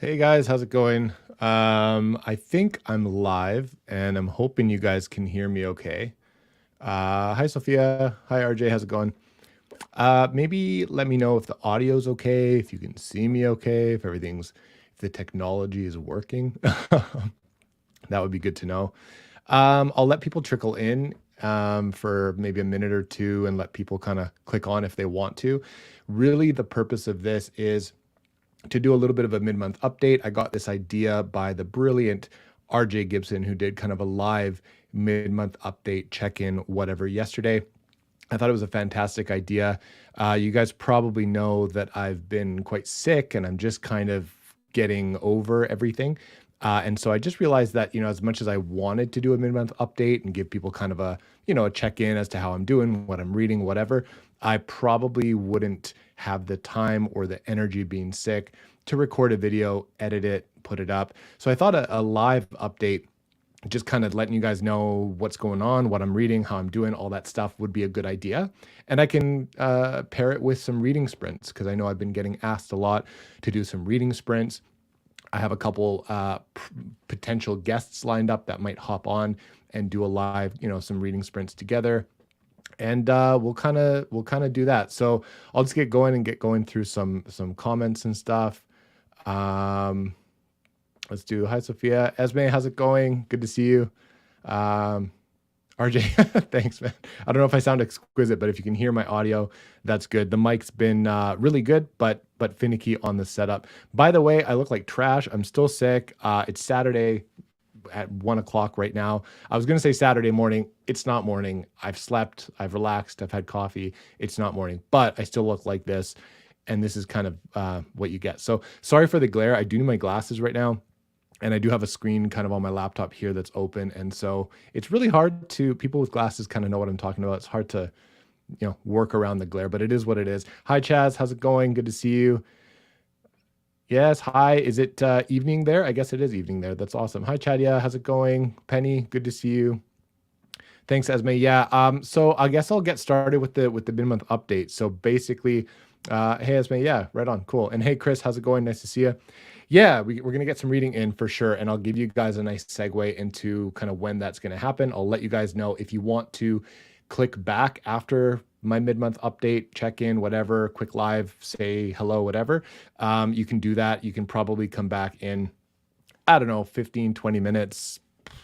Hey guys, how's it going? I think I'm live and I'm hoping you guys can hear me okay. Hi Sophia. Hi RJ, how's it going? Maybe let me know if the audio's okay, if you can see me okay, if the technology is working. That would be good to know. I'll let people trickle in for maybe a minute or two and let people kind of click on if they want to. Really, the purpose of this is to do a little bit of a mid-month update. I got this idea by the brilliant RJ Gibson, who did kind of a live mid-month update check-in, whatever, yesterday. I thought it was a fantastic idea. You guys probably know that I've been quite sick and I'm just kind of getting over everything. And so I just realized that, as much as I wanted to do a mid-month update and give people kind of a check-in as to how I'm doing, what I'm reading, whatever, I probably wouldn't have the time or the energy being sick to record a video, edit it, put it up. So I thought a live update, just kind of letting you guys know what's going on, what I'm reading, how I'm doing, all that stuff would be a good idea. And I can pair it with some reading sprints because I know I've been getting asked a lot to do some reading sprints. I have a couple potential guests lined up that might hop on and do a live, some reading sprints together. And we'll kind of do that. So I'll just get going through some comments and stuff. Um, let's do hi Sophia. Esme, how's it going? Good to see you. Um, RJ, thanks, man. I don't know if I sound exquisite, but if you can hear my audio, that's good. The mic's been really good, but finicky on the setup. By the way, I look like trash. I'm still sick. It's Saturday at 1 o'clock right now. I was gonna say Saturday morning. It's not morning. I've slept. I've relaxed. I've had coffee. It's not morning, but I still look like this, and this is kind of what you get. So sorry for the glare. I do need my glasses right now and I do have a screen kind of on my laptop here that's open. And so it's really hard to, people with glasses kind of know what I'm talking about. It's hard to, work around the glare, but it is what it is. Hi, Chaz. How's it going? Good to see you. Yes. Hi. Is it evening there? I guess it is evening there. That's awesome. Hi, Chadia. How's it going? Penny. Good to see you. Thanks, Esme. Yeah. So I guess I'll get started with the mid-month update. So basically, hey Esme, yeah, right on, cool. And hey Chris, how's it going? Nice to see you. Yeah, we're gonna get some reading in for sure, and I'll give you guys a nice segue into kind of when that's gonna happen. I'll let you guys know if you want to click back after my mid-month update, check in, whatever, quick live, say hello, whatever. You can do that. You can probably come back in, I don't know, 15, 20 minutes,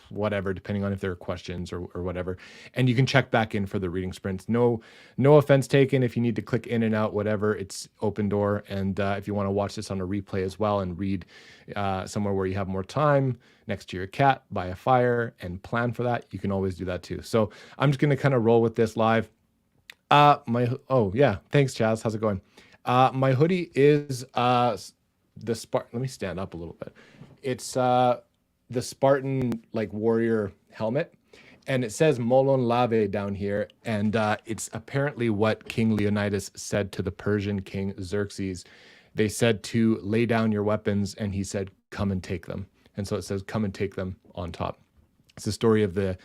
whatever, depending on if there are questions or whatever. And you can check back in for the reading sprints. No offense taken if you need to click in and out, whatever. It's open door. And if you want to watch this on a replay as well and read somewhere where you have more time next to your cat by a fire and plan for that, you can always do that too. So I'm just going to kind of roll with this live. Oh yeah, thanks Chaz. How's it going? My hoodie is the Spartan. Let me stand up a little bit. It's the Spartan like warrior helmet, and it says Molon Lave down here, and it's apparently what King Leonidas said to the Persian king Xerxes. They said to lay down your weapons, and he said, "Come and take them." And so it says, "Come and take them" on top. It's the story of the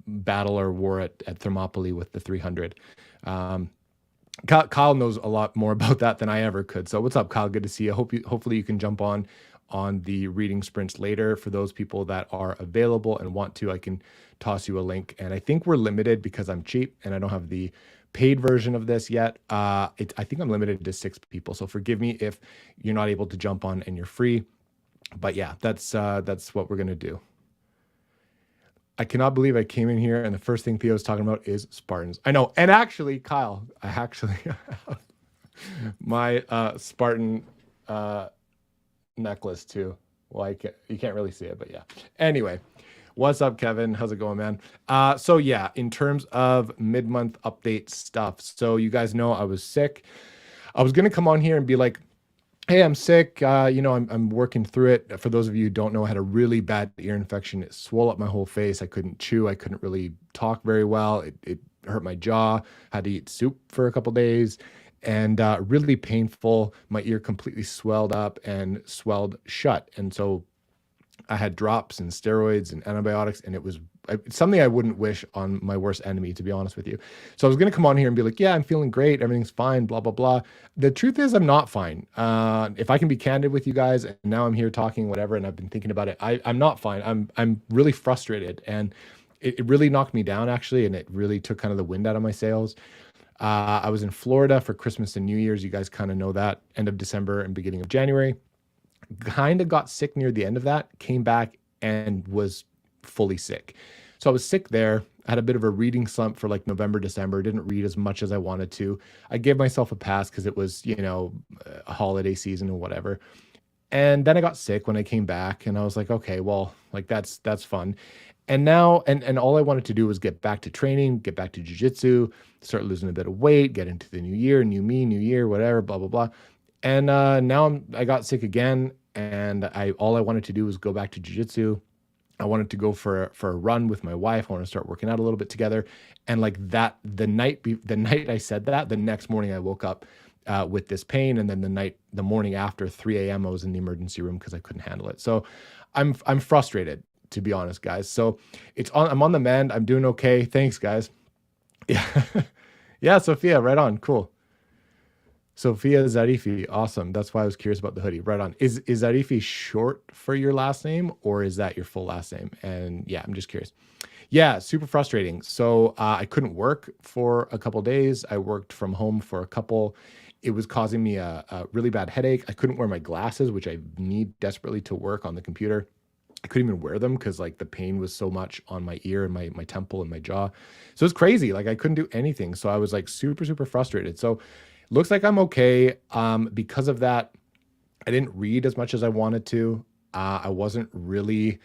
battle or war at Thermopylae with the 300. Kyle knows a lot more about that than I ever could. So what's up, Kyle? Good to see you. Hopefully you can jump on the reading sprints later. For those people that are available and want to, I can toss you a link. And I think we're limited because I'm cheap and I don't have the paid version of this yet. I think I'm limited to 6 people. So forgive me if you're not able to jump on and you're free. But yeah, that's what we're gonna do. I cannot believe I came in here and the first thing Theo's talking about is Spartans. I know. And actually, Kyle, I actually have my Spartan necklace too. Well, you can't really see it, but yeah. Anyway, what's up, Kevin? How's it going, man? So yeah, in terms of mid-month update stuff. So you guys know I was sick. I was gonna come on here and be like, hey, I'm sick. I'm working through it. For those of you who don't know, I had a really bad ear infection. It swelled up my whole face. I couldn't chew. I couldn't really talk very well. It hurt my jaw. Had to eat soup for a couple days, and really painful. My ear completely swelled up and swelled shut. And so I had drops and steroids and antibiotics, and it was something I wouldn't wish on my worst enemy, to be honest with you. So I was going to come on here and be like, yeah, I'm feeling great. Everything's fine, blah, blah, blah. The truth is I'm not fine. If I can be candid with you guys, and now I'm here talking, whatever, and I've been thinking about it, I'm not fine. I'm really frustrated, and it really knocked me down actually. And it really took kind of the wind out of my sails. I was in Florida for Christmas and New Year's. You guys kind of know that, end of December and beginning of January. Kind of got sick near the end of that, came back and was fully sick. So I was sick there. I had a bit of a reading slump for like November, December. Didn't read as much as I wanted to. I gave myself a pass because it was, a holiday season or whatever. And then I got sick when I came back, and I was like, okay, well, like that's fun. And now, and all I wanted to do was get back to training, get back to jujitsu, start losing a bit of weight, get into the new year, new me, new year, whatever, blah blah blah. And now I got sick again, and I all I wanted to do was go back to jujitsu. I wanted to go for a run with my wife. I want to start working out a little bit together. And like that, the night I said that, the next morning I woke up with this pain, and then the morning after 3 a.m. I was in the emergency room because I couldn't handle it. So I'm frustrated, to be honest, guys. So I'm on the mend. I'm doing okay. Thanks, guys. Yeah, yeah, Sophia, right on, cool. Sophia Zarifi, awesome. That's why I was curious about the hoodie. Right on. Is Zarifi short for your last name, or is that your full last name? And yeah, I'm just curious. Yeah, super frustrating. So I couldn't work for a couple days. I worked from home for a couple. It was causing me a really bad headache. I couldn't wear my glasses, which I need desperately to work on the computer. I couldn't even wear them because like the pain was so much on my ear and my temple and my jaw. So it's crazy. Like I couldn't do anything. So I was like super, super frustrated. So looks like I'm okay. Because of that, I didn't read as much as I wanted to. I wasn't really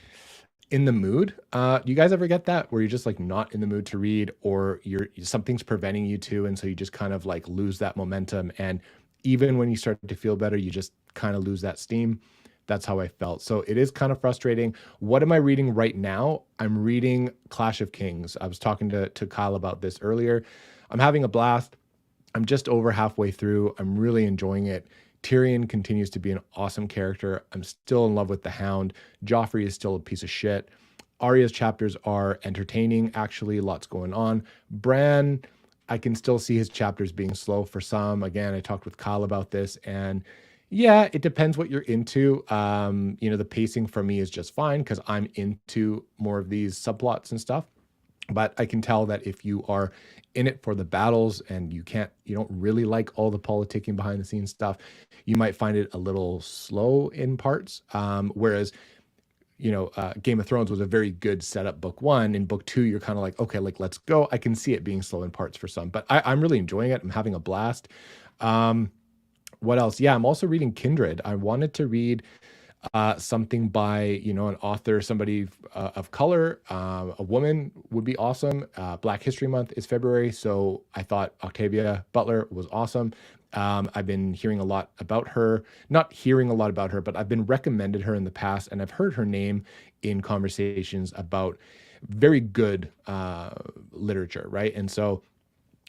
in the mood. You guys ever get that where you're just like not in the mood to read, or something's preventing you to, and so you just kind of like lose that momentum. And even when you start to feel better, you just kind of lose that steam. That's how I felt. So it is kind of frustrating. What am I reading right now? I'm reading Clash of Kings. I was talking to Kyle about this earlier. I'm having a blast. I'm just over halfway through. I'm really enjoying it. Tyrion continues to be an awesome character. I'm still in love with the Hound. Joffrey is still a piece of shit. Arya's chapters are entertaining, actually, lots going on. Bran, I can still see his chapters being slow for some. Again, I talked with Kyle about this, and yeah, it depends what you're into. The pacing for me is just fine because I'm into more of these subplots and stuff. But I can tell that if you are in it for the battles and you don't really like all the politicking behind the scenes stuff, you might find it a little slow in parts. Whereas, Game of Thrones was a very good setup book one. In book two, you're kind of like, okay, like let's go. I can see it being slow in parts for some, but I'm really enjoying it. I'm having a blast. What else? Yeah, I'm also reading Kindred. I wanted to read something by an author, somebody of color. A woman would be awesome. Black History Month is February, so I thought Octavia Butler was awesome. I've been hearing a lot about her, not hearing a lot about her, but I've been recommended her in the past, and I've heard her name in conversations about very good literature, right? And so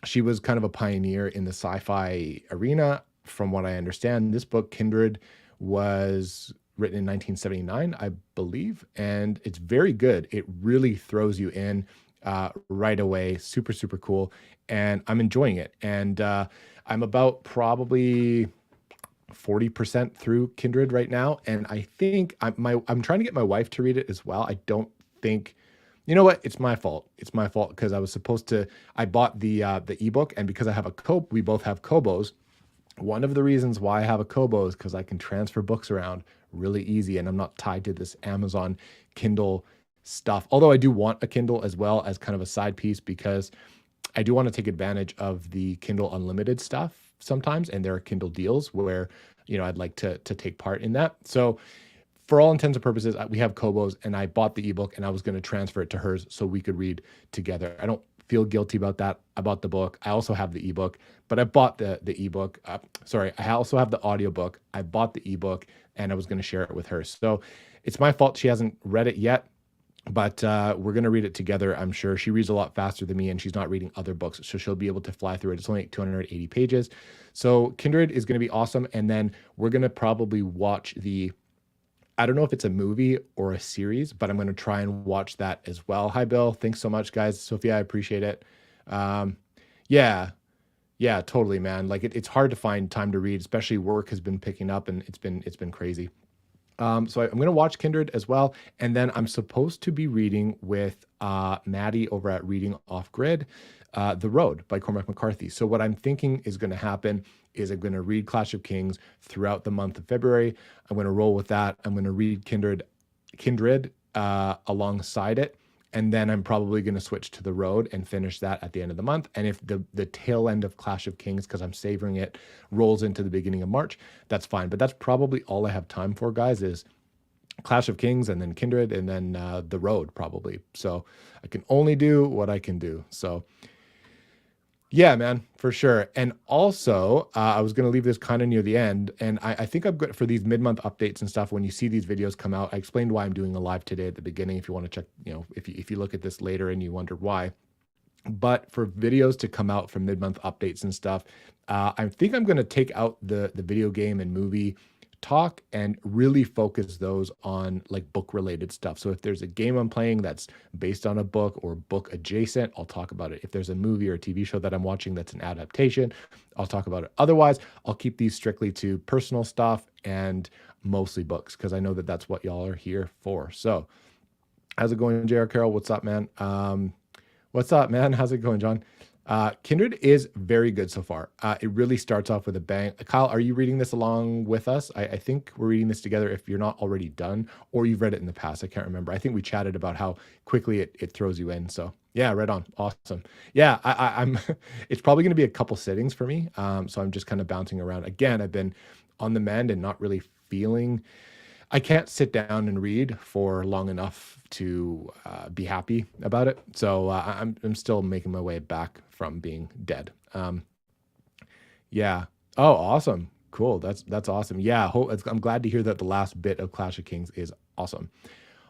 she was kind of a pioneer in the sci-fi arena, from what I understand. This book, Kindred, was written in 1979, I believe, and it's very good. It really throws you in right away. Super, super cool, and I'm enjoying it. And I'm about probably 40% through Kindred right now, and I think I'm trying to get my wife to read it as well. I don't think. You know what? It's my fault. It's my fault because I was supposed to. I bought the ebook, and because I have we both have Kobos. One of the reasons why I have a Kobo is because I can transfer books around really easy, and I'm not tied to this Amazon Kindle stuff. Although I do want a Kindle as well as kind of a side piece, because I do want to take advantage of the Kindle Unlimited stuff sometimes, and there are Kindle deals where I'd like to take part in that. So for all intents and purposes, we have Kobos, and I bought the ebook, and I was going to transfer it to hers so we could read together. I don't feel guilty about that. I bought the book. I also have the ebook, but I bought the ebook. Sorry, I also have the audiobook. I bought the ebook, and I was going to share it with her. So it's my fault she hasn't read it yet, but we're going to read it together. I'm sure she reads a lot faster than me, and she's not reading other books, so she'll be able to fly through it. It's only 280 pages. So Kindred is going to be awesome. And then we're going to probably watch the I don't know if it's a movie or a series, but I'm going to try and watch that as well. Hi, Bill. Thanks so much, guys. Sophia, I appreciate it. Um, yeah, yeah, totally, man. Like it's hard to find time to read, especially work has been picking up and it's been crazy. So I'm going to watch Kindred as well, and then I'm supposed to be reading with Maddie over at Reading Off Grid, The Road by Cormac McCarthy. So what I'm thinking is going to happen is I'm going to read Clash of Kings throughout the month of February. I'm going to roll with that. I'm going to read Kindred alongside it. And then I'm probably going to switch to The Road and finish that at the end of the month. And if the tail end of Clash of Kings, because I'm savoring it, rolls into the beginning of March, that's fine. But that's probably all I have time for, guys, is Clash of Kings and then Kindred and then The Road probably. So I can only do what I can do. So yeah, man, for sure. And also, I was going to leave this kind of near the end, and I think I'm good for these mid-month updates and stuff. When you see these videos come out, I explained why I'm doing a live today at the beginning. If you want to check, if you look at this later and you wonder why, but for videos to come out from mid-month updates and stuff, I think I'm going to take out the video game and movie talk and really focus those on like book related stuff. So if there's a game I'm playing that's based on a book or book adjacent, I'll talk about it. If there's a movie or a TV show that I'm watching that's an adaptation, I'll talk about it. Otherwise, I'll keep these strictly to personal stuff and mostly books because I know that that's what y'all are here for. So how's it going, JR Carroll? What's up, man? What's up, man? How's it going, John? Kindred is very good so far. It really starts off with a bang. Kyle, are you reading this along with us? I think we're reading this together if you're not already done or you've read it in the past. I can't remember. I think we chatted about how quickly it throws you in. So yeah, right on. Awesome. Yeah, I'm it's probably going to be a couple sittings for me. So I'm just kind of bouncing around. Again, I've been on the mend and not really feeling I can't sit down and read for long enough to be happy about it. So I'm still making my way back from being dead. Yeah. Oh, awesome. Cool. That's awesome. Yeah. I'm glad to hear that the last bit of Clash of Kings is awesome.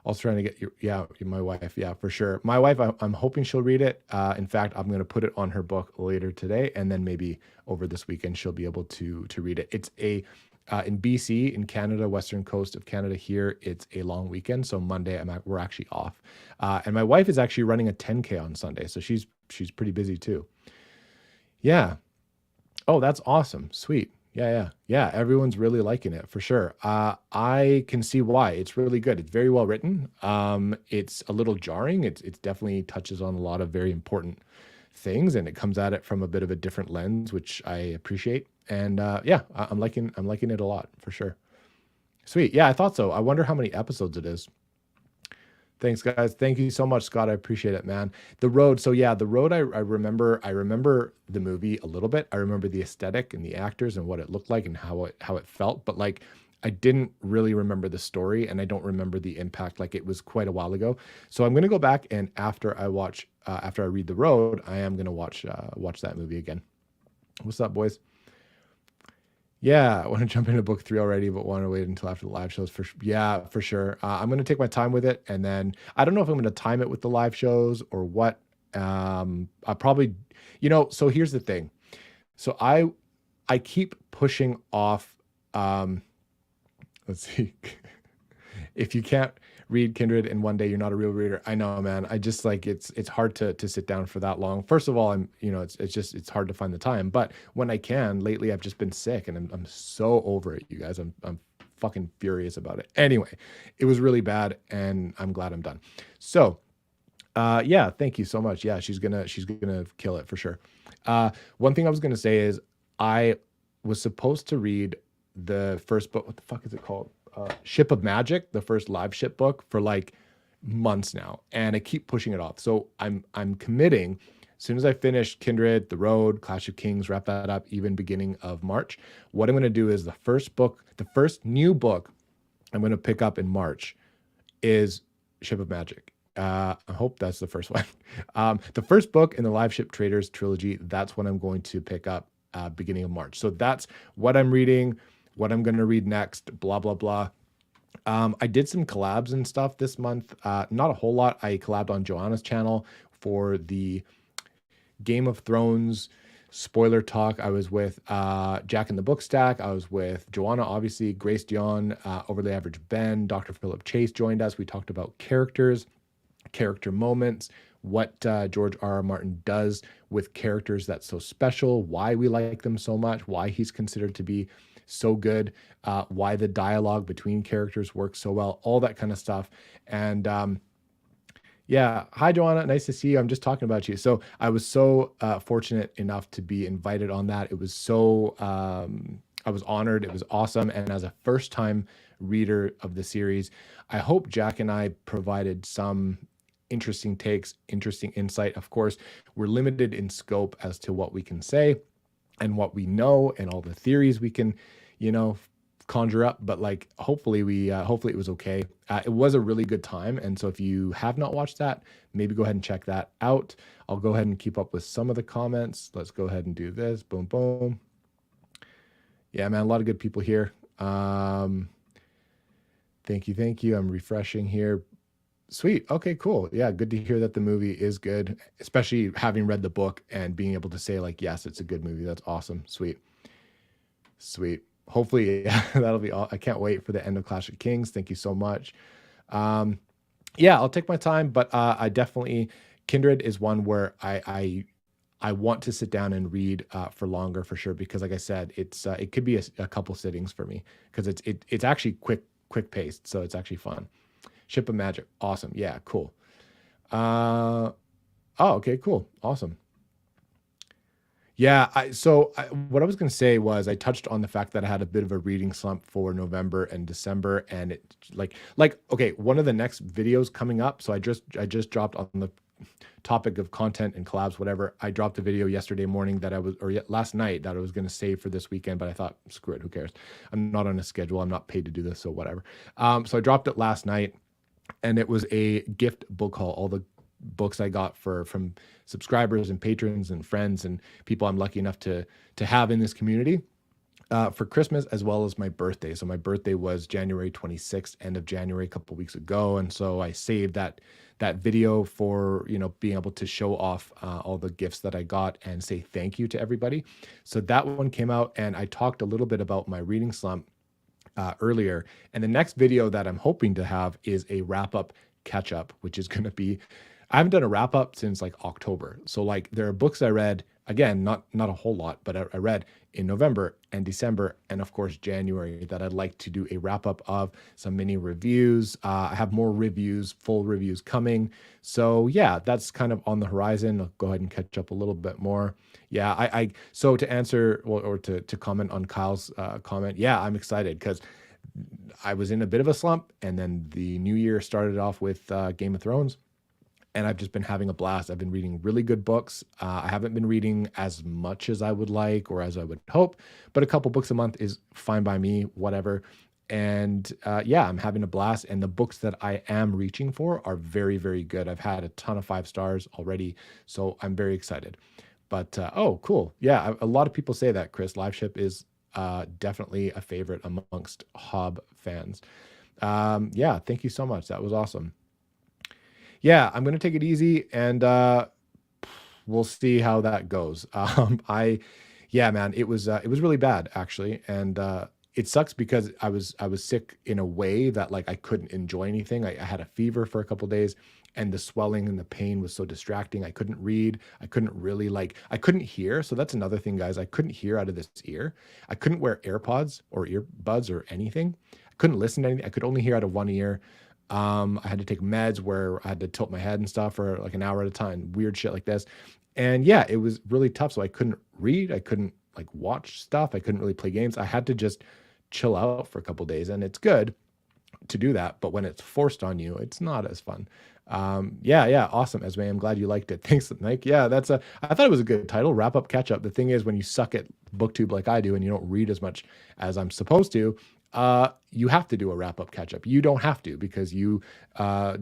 Also trying to get your my wife. Yeah, for sure. My wife, I'm hoping she'll read it. In fact, I'm going to put it on her book later today, and then maybe over this weekend she'll be able to read it. It's in BC, in Canada, western coast of Canada here, it's a long weekend. So Monday, we're actually off. And my wife is actually running a 10K on Sunday. So she's pretty busy too. Yeah. Oh, that's awesome. Sweet. Yeah. Everyone's really liking it for sure. I can see why. It's really good. It's very well written. It's a little jarring. It's definitely touches on a lot of very important things, and it comes at it from a bit of a different lens, which I appreciate. And yeah, I'm liking it a lot for sure. Sweet. Yeah, I thought so. I wonder how many episodes it is. Thanks, guys. Thank you so much, Scott. I appreciate it, man. The Road. So yeah, The Road. I remember the movie a little bit. I remember the aesthetic and the actors and what it looked like and how it felt. But like, I didn't really remember the story, and I don't remember the impact. Like it was quite a while ago. So I'm gonna go back, and after I read The Road, I am gonna watch that movie again. What's up, boys? Yeah, I want to jump into book 3 already, but want to wait until after the live shows for sure. I'm going to take my time with it, and then I don't know if I'm going to time it with the live shows or what. I probably, so here's the thing. So I keep pushing off. Let's see. If you can't read Kindred in one day, you're not a real reader. I know, man. I just like it's hard to sit down for that long. First of all, it's hard to find the time. But when I can, lately I've just been sick, and I'm so over it, you guys. I'm fucking furious about it. Anyway, it was really bad, and I'm glad I'm done. So yeah, thank you so much. Yeah, she's gonna kill it for sure. One thing I was gonna say is I was supposed to read the first book. What the fuck is it called? Ship of Magic, the first live ship book, for like months now, and I keep pushing it off. So I'm committing. As soon as I finish Kindred, The Road, Clash of Kings, wrap that up, even beginning of March, what I'm going to do is the first new book I'm going to pick up in March is Ship of Magic. I hope that's the first one. The first book in the Live Ship Traders trilogy, that's what I'm going to pick up beginning of March. So that's what I'm reading, what I'm going to read next, blah, blah, blah. I did some collabs and stuff this month. Not a whole lot. I collabed on Joanna's channel for the Game of Thrones spoiler talk. I was with Jack in the Book Stack. I was with Joanna, obviously, Grace Dion, Overly Average Ben, Dr. Philip Chase joined us. We talked about characters, character moments, what George R. R. Martin does with characters that's so special, why we like them so much, why he's considered to be so good, why the dialogue between characters works so well, all that kind of stuff. And yeah, hi Joanna, nice to see you. I'm just talking about you. So I was so fortunate enough to be invited on that. It was so I was honored. It was awesome. And as a first time reader of the series, I hope Jack and I provided some interesting takes, interesting insight. Of course, we're limited in scope as to what we can say and what we know and all the theories we can, you know, conjure up. But like, hopefully hopefully it was okay. It was a really good time. And so if you have not watched that, maybe go ahead and check that out. I'll go ahead and keep up with some of the comments. Let's go ahead and do this. Boom, boom. Yeah, man, a lot of good people here. Thank you. Thank you. I'm refreshing here. Sweet. Okay, cool. Yeah, good to hear that the movie is good, especially having read the book and being able to say like, yes, it's a good movie. That's awesome. Sweet. Sweet. Hopefully that'll be all. I can't wait for the end of Clash of Kings. Thank you so much. Um, yeah, I'll take my time, but I definitely Kindred is one where I want to sit down and read for longer for sure because like I said, it could be a couple sittings for me because it's actually quick paced, so it's actually fun. Ship of Magic. Awesome. Yeah, cool. Oh, okay, cool. Awesome. Yeah, what I was going to say was I touched on the fact that I had a bit of a reading slump for November and December and it like okay, one of the next videos coming up, so I just dropped on the topic of content and collabs whatever. I dropped a video yesterday morning that I was or last night that I was going to save for this weekend, but I thought screw it, who cares? I'm not on a schedule. I'm not paid to do this, so whatever. So I dropped it last night and it was a gift book haul. All the books I got from subscribers and patrons and friends and people I'm lucky enough to have in this community for Christmas as well as my birthday. So my birthday was January 26th, end of January, a couple of weeks ago, and so I saved that video for being able to show off all the gifts that I got and say thank you to everybody. So that one came out, and I talked a little bit about my reading slump earlier. And the next video that I'm hoping to have is a wrap up catch up, which is going to be, I haven't done a wrap up since like October. So like there are books I read, again, not a whole lot, but I read in November and December and of course January that I'd like to do a wrap up of, some mini reviews. I have more reviews, full reviews coming. So yeah, that's kind of on the horizon. I'll go ahead and catch up a little bit more. Yeah, so to answer or to comment on Kyle's comment, yeah, I'm excited because I was in a bit of a slump and then the new year started off with Game of Thrones and I've just been having a blast. I've been reading really good books. I haven't been reading as much as I would like or as I would hope, but a couple books a month is fine by me, whatever. And yeah, I'm having a blast. And the books that I am reaching for are very, very good. I've had a ton of 5 stars already, so I'm very excited. But oh, cool. Yeah, a lot of people say that, Chris. Live Ship is definitely a favorite amongst Hob fans. Yeah, thank you so much. That was awesome. Yeah, I'm gonna take it easy and we'll see how that goes. Yeah, man, it was really bad actually, and it sucks because I was sick in a way that like I couldn't enjoy anything. I had a fever for a couple days, and the swelling and the pain was so distracting. I couldn't read. I couldn't really I couldn't hear. So that's another thing, guys. I couldn't hear out of this ear. I couldn't wear AirPods or earbuds or anything. I couldn't listen to anything. I could only hear out of one ear. I had to take meds where I had to tilt my head and stuff for like an hour at a time, weird shit like this. And yeah, it was really tough. So I couldn't read. I couldn't like watch stuff. I couldn't really play games. I had to just chill out for a couple days, and it's good to do that. But when it's forced on you, it's not as fun. Yeah, awesome, Esme. I'm glad you liked it. Thanks, Mike. Yeah, I thought it was a good title, wrap up, catch up. The thing is, when you suck at booktube like I do, and you don't read as much as I'm supposed to, you have to do a wrap up catch up. You don't have to because you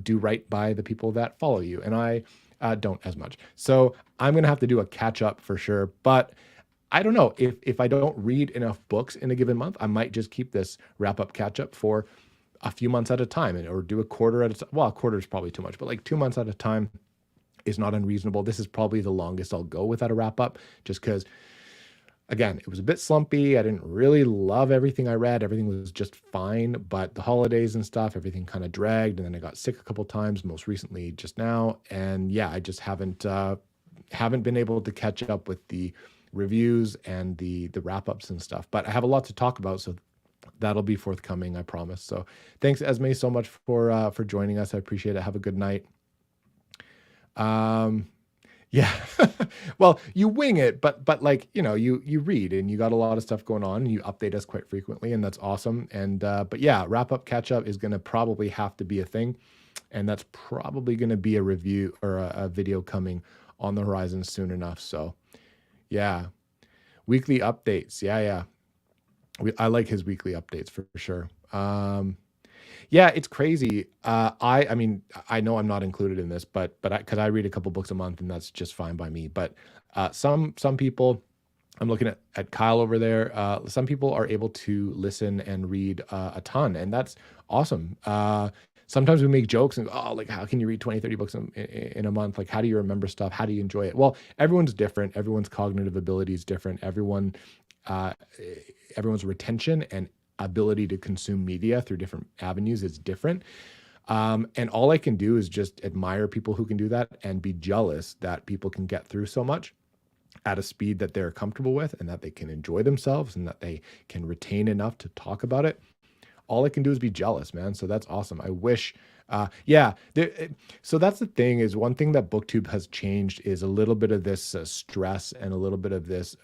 do right by the people that follow you, and I don't as much. So I'm gonna have to do a catch up for sure. But I don't know if I don't read enough books in a given month, I might just keep this wrap up catch up for a few months at a time, or do a quarter at a time. Well, a quarter is probably too much, but like 2 months at a time. is not unreasonable. This is probably the longest I'll go without a wrap up, just because, again, it was a bit slumpy. I didn't really love everything I read. Everything was just fine, but the holidays and stuff, everything kind of dragged. And then I got sick a couple times, most recently just now. And yeah, I just haven't been able to catch up with the reviews and the wrap ups and stuff. But I have a lot to talk about, so that'll be forthcoming, I promise. So thanks, Esme, so much for joining us. I appreciate it. Have a good night. Yeah. Well, you wing it, but like, you read and you got a lot of stuff going on and you update us quite frequently, and that's awesome. And but yeah, wrap up catch up is going to probably have to be a thing, and that's probably going to be a review or a video coming on the horizon soon enough. So yeah, weekly updates. Yeah. I like his weekly updates for sure. Yeah, it's crazy. I mean, I know I'm not included in this, but because I read a couple books a month, and that's just fine by me. But some people, I'm looking at Kyle over there. Some people are able to listen and read a ton, and that's awesome. Sometimes we make jokes and, oh, like, how can you read 20, 30 books in a month? Like, how do you remember stuff? How do you enjoy it? Well, everyone's different. Everyone's cognitive ability is different. Everyone's retention and ability to consume media through different avenues is different. And all I can do is just admire people who can do that and be jealous that people can get through so much at a speed that they're comfortable with, and that they can enjoy themselves, and that they can retain enough to talk about it. All I can do is be jealous, man. So that's awesome. I wish, so that's the thing, is one thing that BookTube has changed is a little bit of this stress and a little bit of this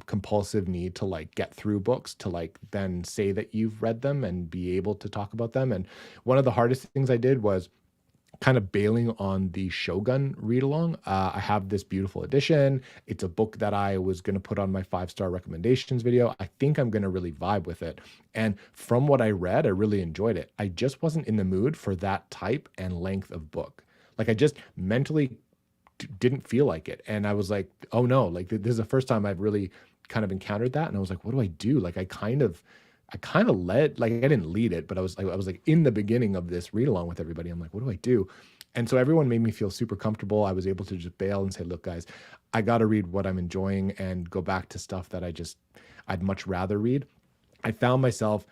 compulsive need to like get through books, to like then say that you've read them and be able to talk about them. And one of the hardest things I did was kind of bailing on the Shogun read along. I have this beautiful edition. It's a book that I was going to put on my 5-star recommendations video. I think I'm going to really vibe with it. And from what I read, I really enjoyed it. I just wasn't in the mood for that type and length of book. Like, I just mentally didn't feel like it. And I was like, oh no, like this is the first time I've really kind of encountered that. And I was like, what do I do? Like, I kind of led, like, I didn't lead it, but I was like in the beginning of this read along with everybody. I'm like, what do I do? And so everyone made me feel super comfortable. I was able to just bail and say, look, guys, I got to read what I'm enjoying and go back to stuff that I'd much rather read. I found myself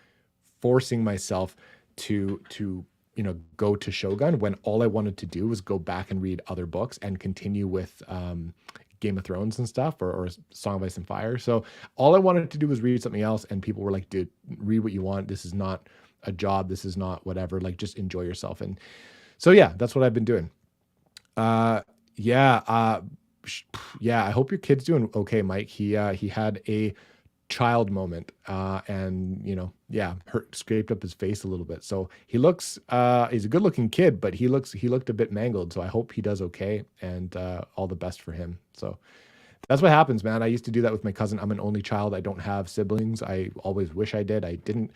forcing myself to go to Shogun when all I wanted to do was go back and read other books and continue with Game of Thrones and stuff, or Song of Ice and Fire. So all I wanted to do was read something else, and people were like, dude, read what you want. This is not a job. This is not whatever. Like, just enjoy yourself. And so, yeah, that's what I've been doing. Yeah. I hope your kid's doing okay, Mike. He had a child moment, and scraped up his face a little bit. So he looks, he's a good looking kid, but he looked a bit mangled. So I hope he does okay, and all the best for him. So that's what happens, man. I used to do that with my cousin. I'm an only child. I don't have siblings. I always wish I did. I didn't.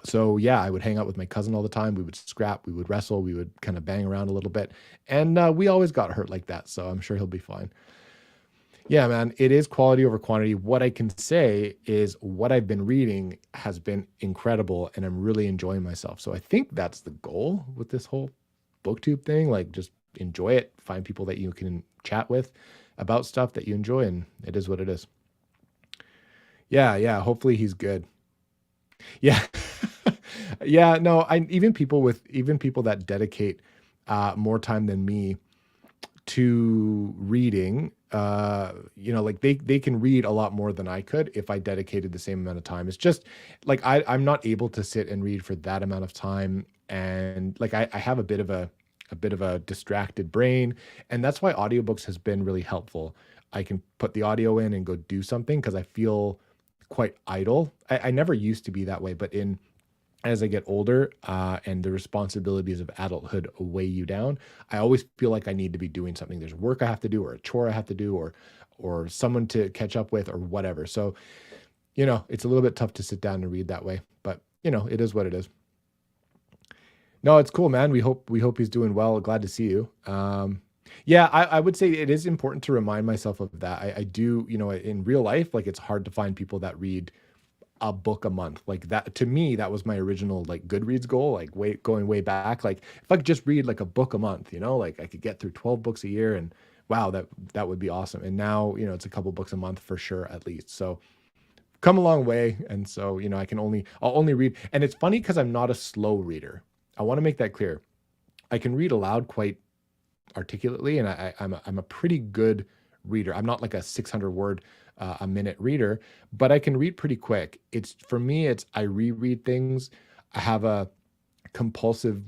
So yeah, I would hang out with my cousin all the time. We would scrap, we would wrestle, we would kind of bang around a little bit, and we always got hurt like that. So I'm sure he'll be fine. Yeah, man, it is quality over quantity. What I can say is what I've been reading has been incredible, and I'm really enjoying myself. So I think that's the goal with this whole BookTube thing. Like, just enjoy it, find people that you can chat with about stuff that you enjoy, and it is what it is. Yeah, hopefully he's good. Yeah. Yeah, no, even people that dedicate more time than me to reading, like they can read a lot more than I could if I dedicated the same amount of time. It's just like I'm not able to sit and read for that amount of time, and like I have a bit of a distracted brain, and that's why audiobooks has been really helpful. I can put the audio in and go do something because I feel quite idle. I never used to be that way, but as I get older, and the responsibilities of adulthood weigh you down, I always feel like I need to be doing something. There's work I have to do, or a chore I have to do, or someone to catch up with, or whatever. So, it's a little bit tough to sit down and read that way, but it is what it is. No, it's cool, man. We hope he's doing well. Glad to see you. Yeah, I would say it is important to remind myself of that. I do, in real life, like, it's hard to find people that read a book a month. Like that to me, that was my original like Goodreads goal, like going way back. Like if I could just read like a book a month, like I could get through 12 books a year, and wow, that would be awesome. And now, it's a couple books a month for sure at least. So come a long way. And so, I'll only read. And it's funny because I'm not a slow reader. I want to make that clear. I can read aloud quite articulately, and I'm a pretty good reader. I'm not like a 600 word a minute reader, but I can read pretty quick. It's for me, it's I reread things. I have a compulsive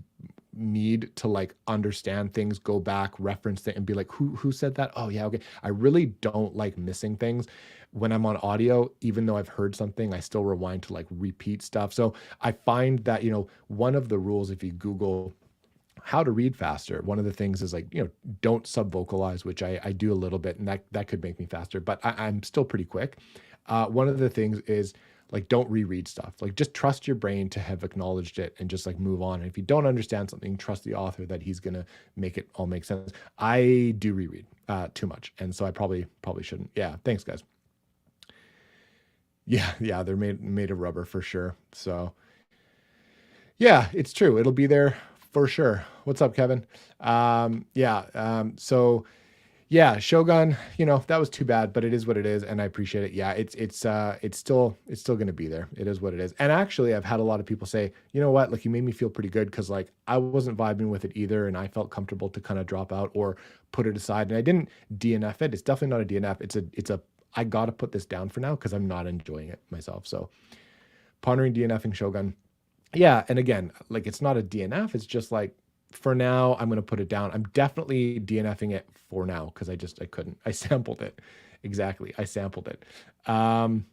need to like understand things, go back, reference it, and be like, who said that? Oh yeah, okay. I really don't like missing things when I'm on audio. Even though I've heard something, I still rewind to like repeat stuff. So I find that one of the rules, if you Google how to read faster, one of the things is like don't sub vocalize, which I do a little bit, and that could make me faster, but I'm still pretty quick. One of the things is like don't reread stuff. Like just trust your brain to have acknowledged it and just like move on. And if you don't understand something, trust the author that he's gonna make it all make sense. I do reread too much, and so I probably shouldn't. Yeah, thanks guys. Yeah, they're made of rubber for sure. So yeah, it's true. It'll be there for sure. What's up, Kevin? Yeah. So yeah, Shogun, that was too bad, but it is what it is, and I appreciate it. Yeah, it's still going to be there. It is what it is. And actually, I've had a lot of people say, you know what, like you made me feel pretty good because like I wasn't vibing with it either, and I felt comfortable to kind of drop out or put it aside. And I didn't DNF it. It's definitely not a DNF. It's a I gotta put this down for now because I'm not enjoying it myself. So pondering DNFing Shogun. Yeah, and again, like it's not a DNF. It's just like for now, I'm gonna put it down. I'm definitely DNFing it for now because I couldn't. I sampled it. Exactly. I sampled it. Um,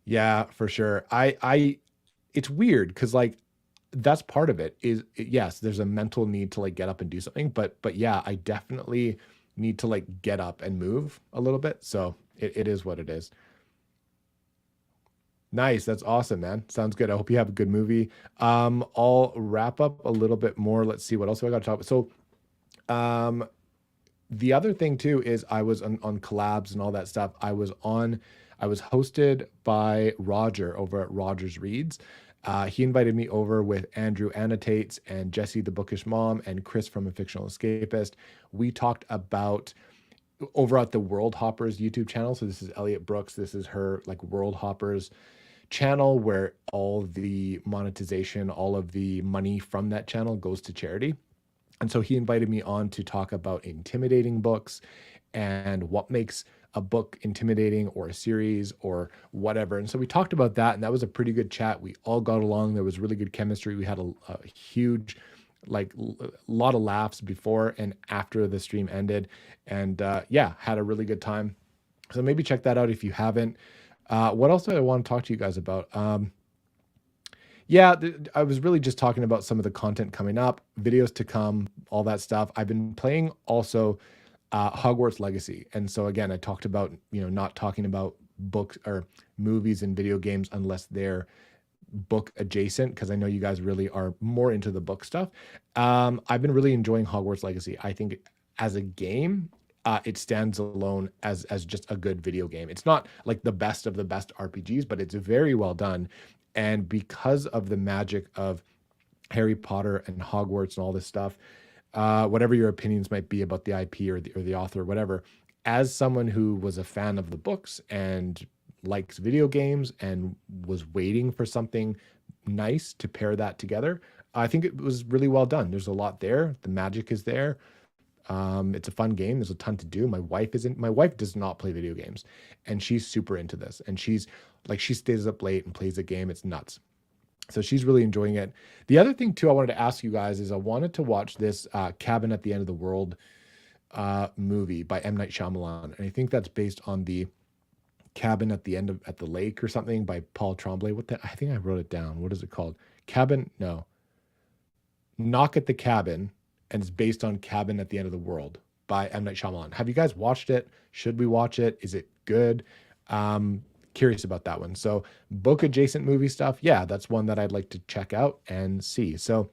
yeah, for sure. It's weird because like that's part of it is yes, there's a mental need to like get up and do something, but yeah, I definitely need to like get up and move a little bit. So it is what it is. Nice. That's awesome, man. Sounds good. I hope you have a good movie. I'll wrap up a little bit more. Let's see what else have I got to talk about. So, um, the other thing too is I was on collabs and all that stuff. I was hosted by Roger over at Rogers Reads. He invited me over with Andrew Annotates and Jesse the Bookish Mom and Chris from A Fictional Escapist. We talked about over at the World Hoppers YouTube channel. So this is Elliot Brooks. This is her like World Hoppers channel where all the monetization, all of the money from that channel goes to charity. And so he invited me on to talk about intimidating books and what makes a book intimidating or a series or whatever. And so we talked about that, and that was a pretty good chat. We all got along. There was really good chemistry. We had a huge, like, lot of laughs before and after the stream ended. And yeah, had a really good time. So maybe check that out if you haven't. What else do I want to talk to you guys about? Yeah, I was really just talking about some of the content coming up, videos to come, all that stuff. I've been playing also Hogwarts Legacy. And so again, I talked about, not talking about books or movies and video games unless they're book adjacent, because I know you guys really are more into the book stuff. I've been really enjoying Hogwarts Legacy. I think as a game, it stands alone as just a good video game. It's not like the best of the best RPGs, but it's very well done. And because of the magic of Harry Potter and Hogwarts and all this stuff, whatever your opinions might be about the IP or the author or whatever, as someone who was a fan of the books and likes video games and was waiting for something nice to pair that together, I think it was really well done. There's a lot there. The magic is there. It's a fun game. There's a ton to do. My wife does not play video games, and she's super into this. And she stays up late and plays the game. It's nuts. So she's really enjoying it. The other thing too, I wanted to ask you guys is I wanted to watch this Cabin at the End of the World movie by M. Night Shyamalan. And I think that's based on the Cabin at the Lake or something by Paul Tremblay. I think I wrote it down. What is it called? Knock at the Cabin, and it's based on Cabin at the End of the World by M. Night Shyamalan. Have you guys watched it? Should we watch it? Is it good? Curious about that one. So book adjacent movie stuff. Yeah, that's one that I'd like to check out and see. So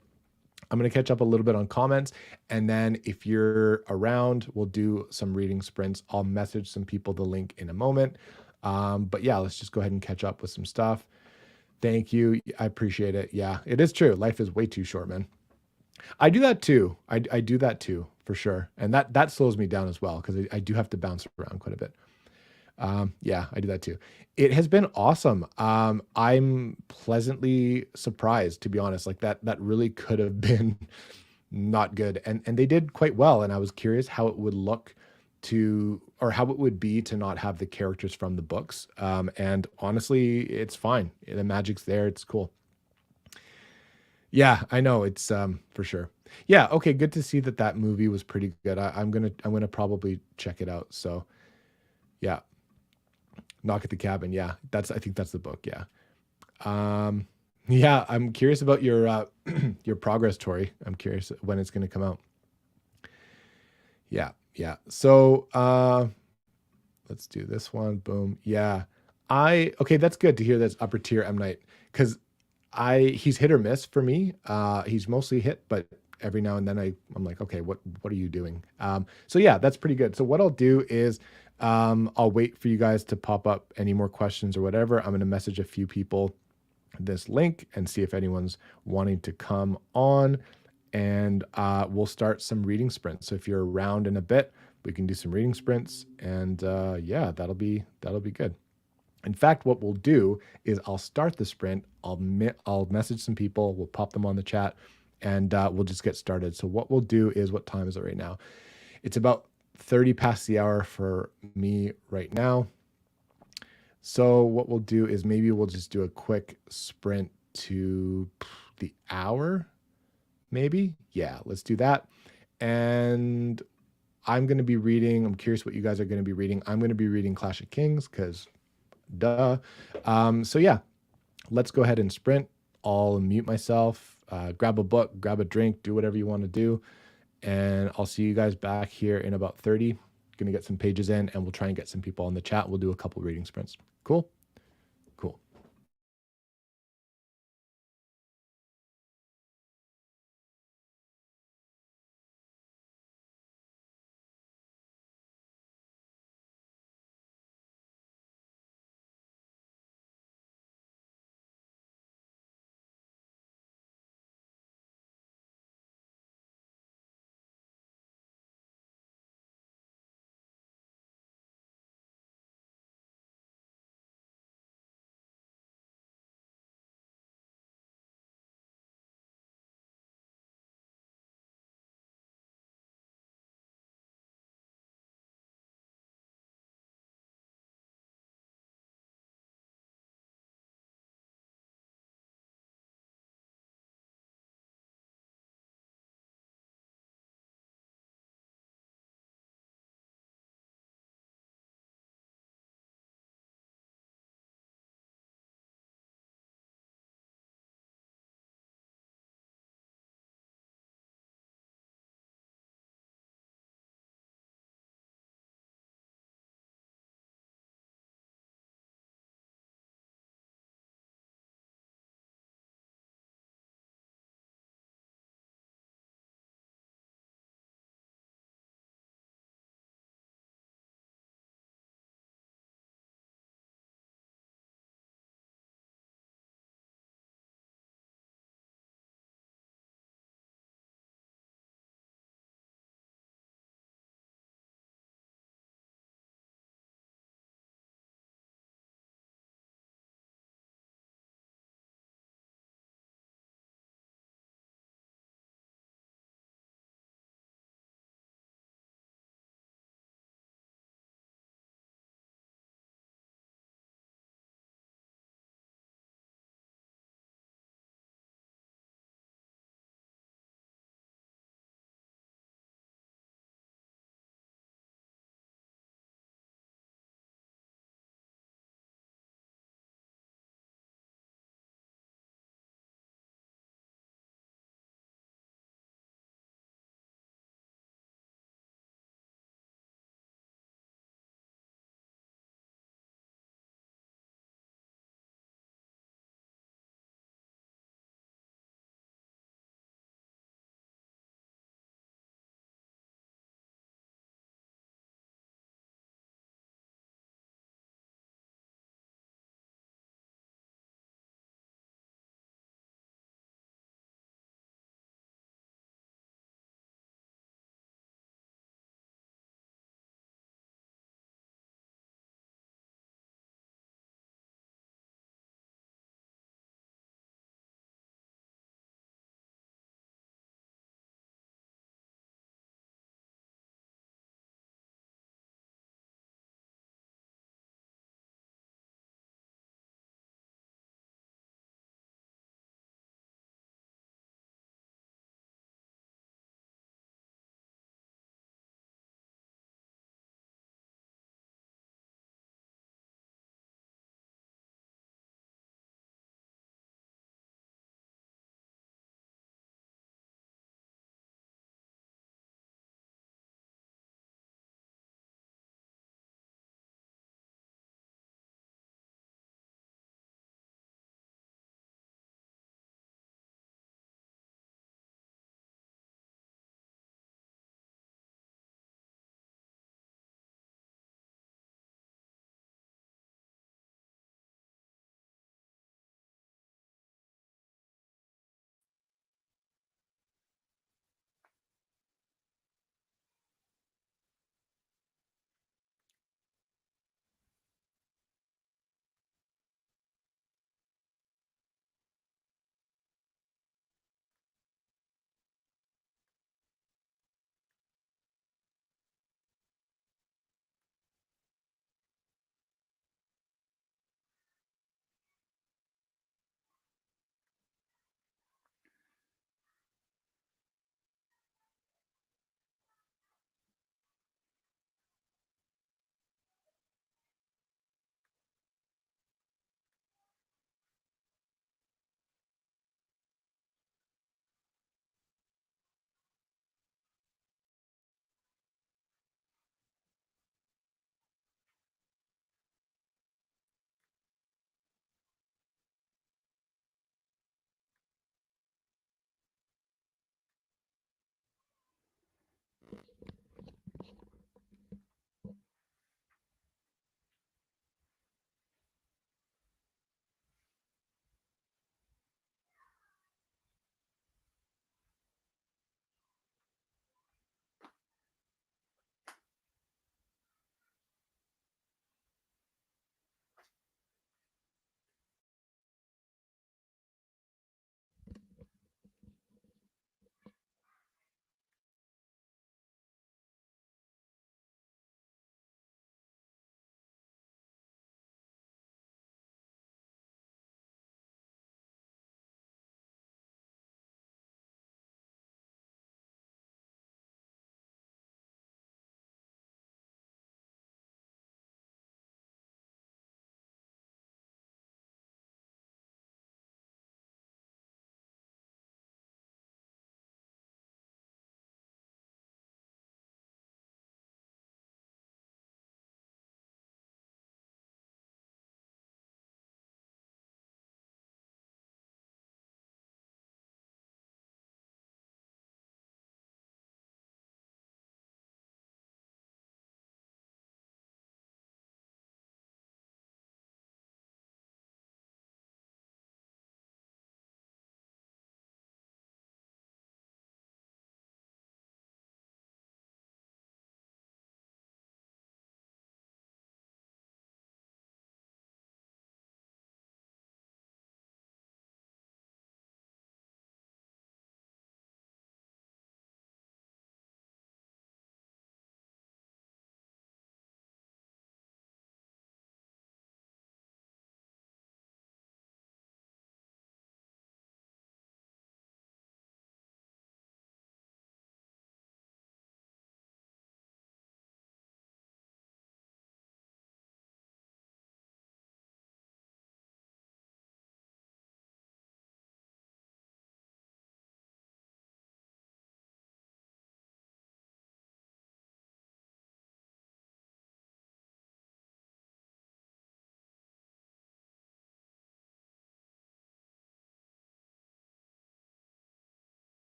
I'm going to catch up a little bit on comments. And then if you're around, we'll do some reading sprints. I'll message some people the link in a moment. But yeah, let's just go ahead and catch up with some stuff. Thank you. I appreciate it. Yeah, it is true. Life is way too short, man. I do that too. I do that too, for sure. And that slows me down as well because I do have to bounce around quite a bit. Yeah, I do that too. It has been awesome. I'm pleasantly surprised, to be honest. Like that really could have been not good. And they did quite well. And I was curious how it would look to, or how it would be to not have the characters from the books. And honestly, it's fine. The magic's there. It's cool. Yeah, I know. It's for sure. Yeah. Okay. Good to see that that movie was pretty good. I'm gonna probably check it out. So yeah, Knock at the Cabin. Yeah, I think that's the book. Yeah. Um, yeah. I'm curious about your your progress, Tori. I'm curious when it's gonna come out. Yeah. Yeah. So let's do this one. Boom. Yeah. Okay, that's good to hear that's upper tier M Night because he's hit or miss for me. He's mostly hit, but every now and then I'm like, okay, what are you doing? So yeah, that's pretty good. So what I'll do is I'll wait for you guys to pop up any more questions or whatever. I'm gonna message a few people this link and see if anyone's wanting to come on, and we'll start some reading sprints. So if you're around in a bit, we can do some reading sprints, and yeah, that'll be good. In fact, what we'll do is I'll start the sprint. I'll message some people. We'll pop them on the chat, and we'll just get started. So what we'll do is, what time is it right now? It's about 30 past the hour for me right now. So what we'll do is maybe we'll just do a quick sprint to the hour, maybe. Yeah, let's do that. And I'm going to be reading. I'm curious what you guys are going to be reading. I'm going to be reading Clash of Kings because duh. So yeah, let's go ahead and sprint. I'll mute myself, grab a book, grab a drink, do whatever you want to do. And I'll see you guys back here in about 30. Gonna get some pages in and we'll try and get some people on the chat. We'll do a couple reading sprints. Cool? Cool.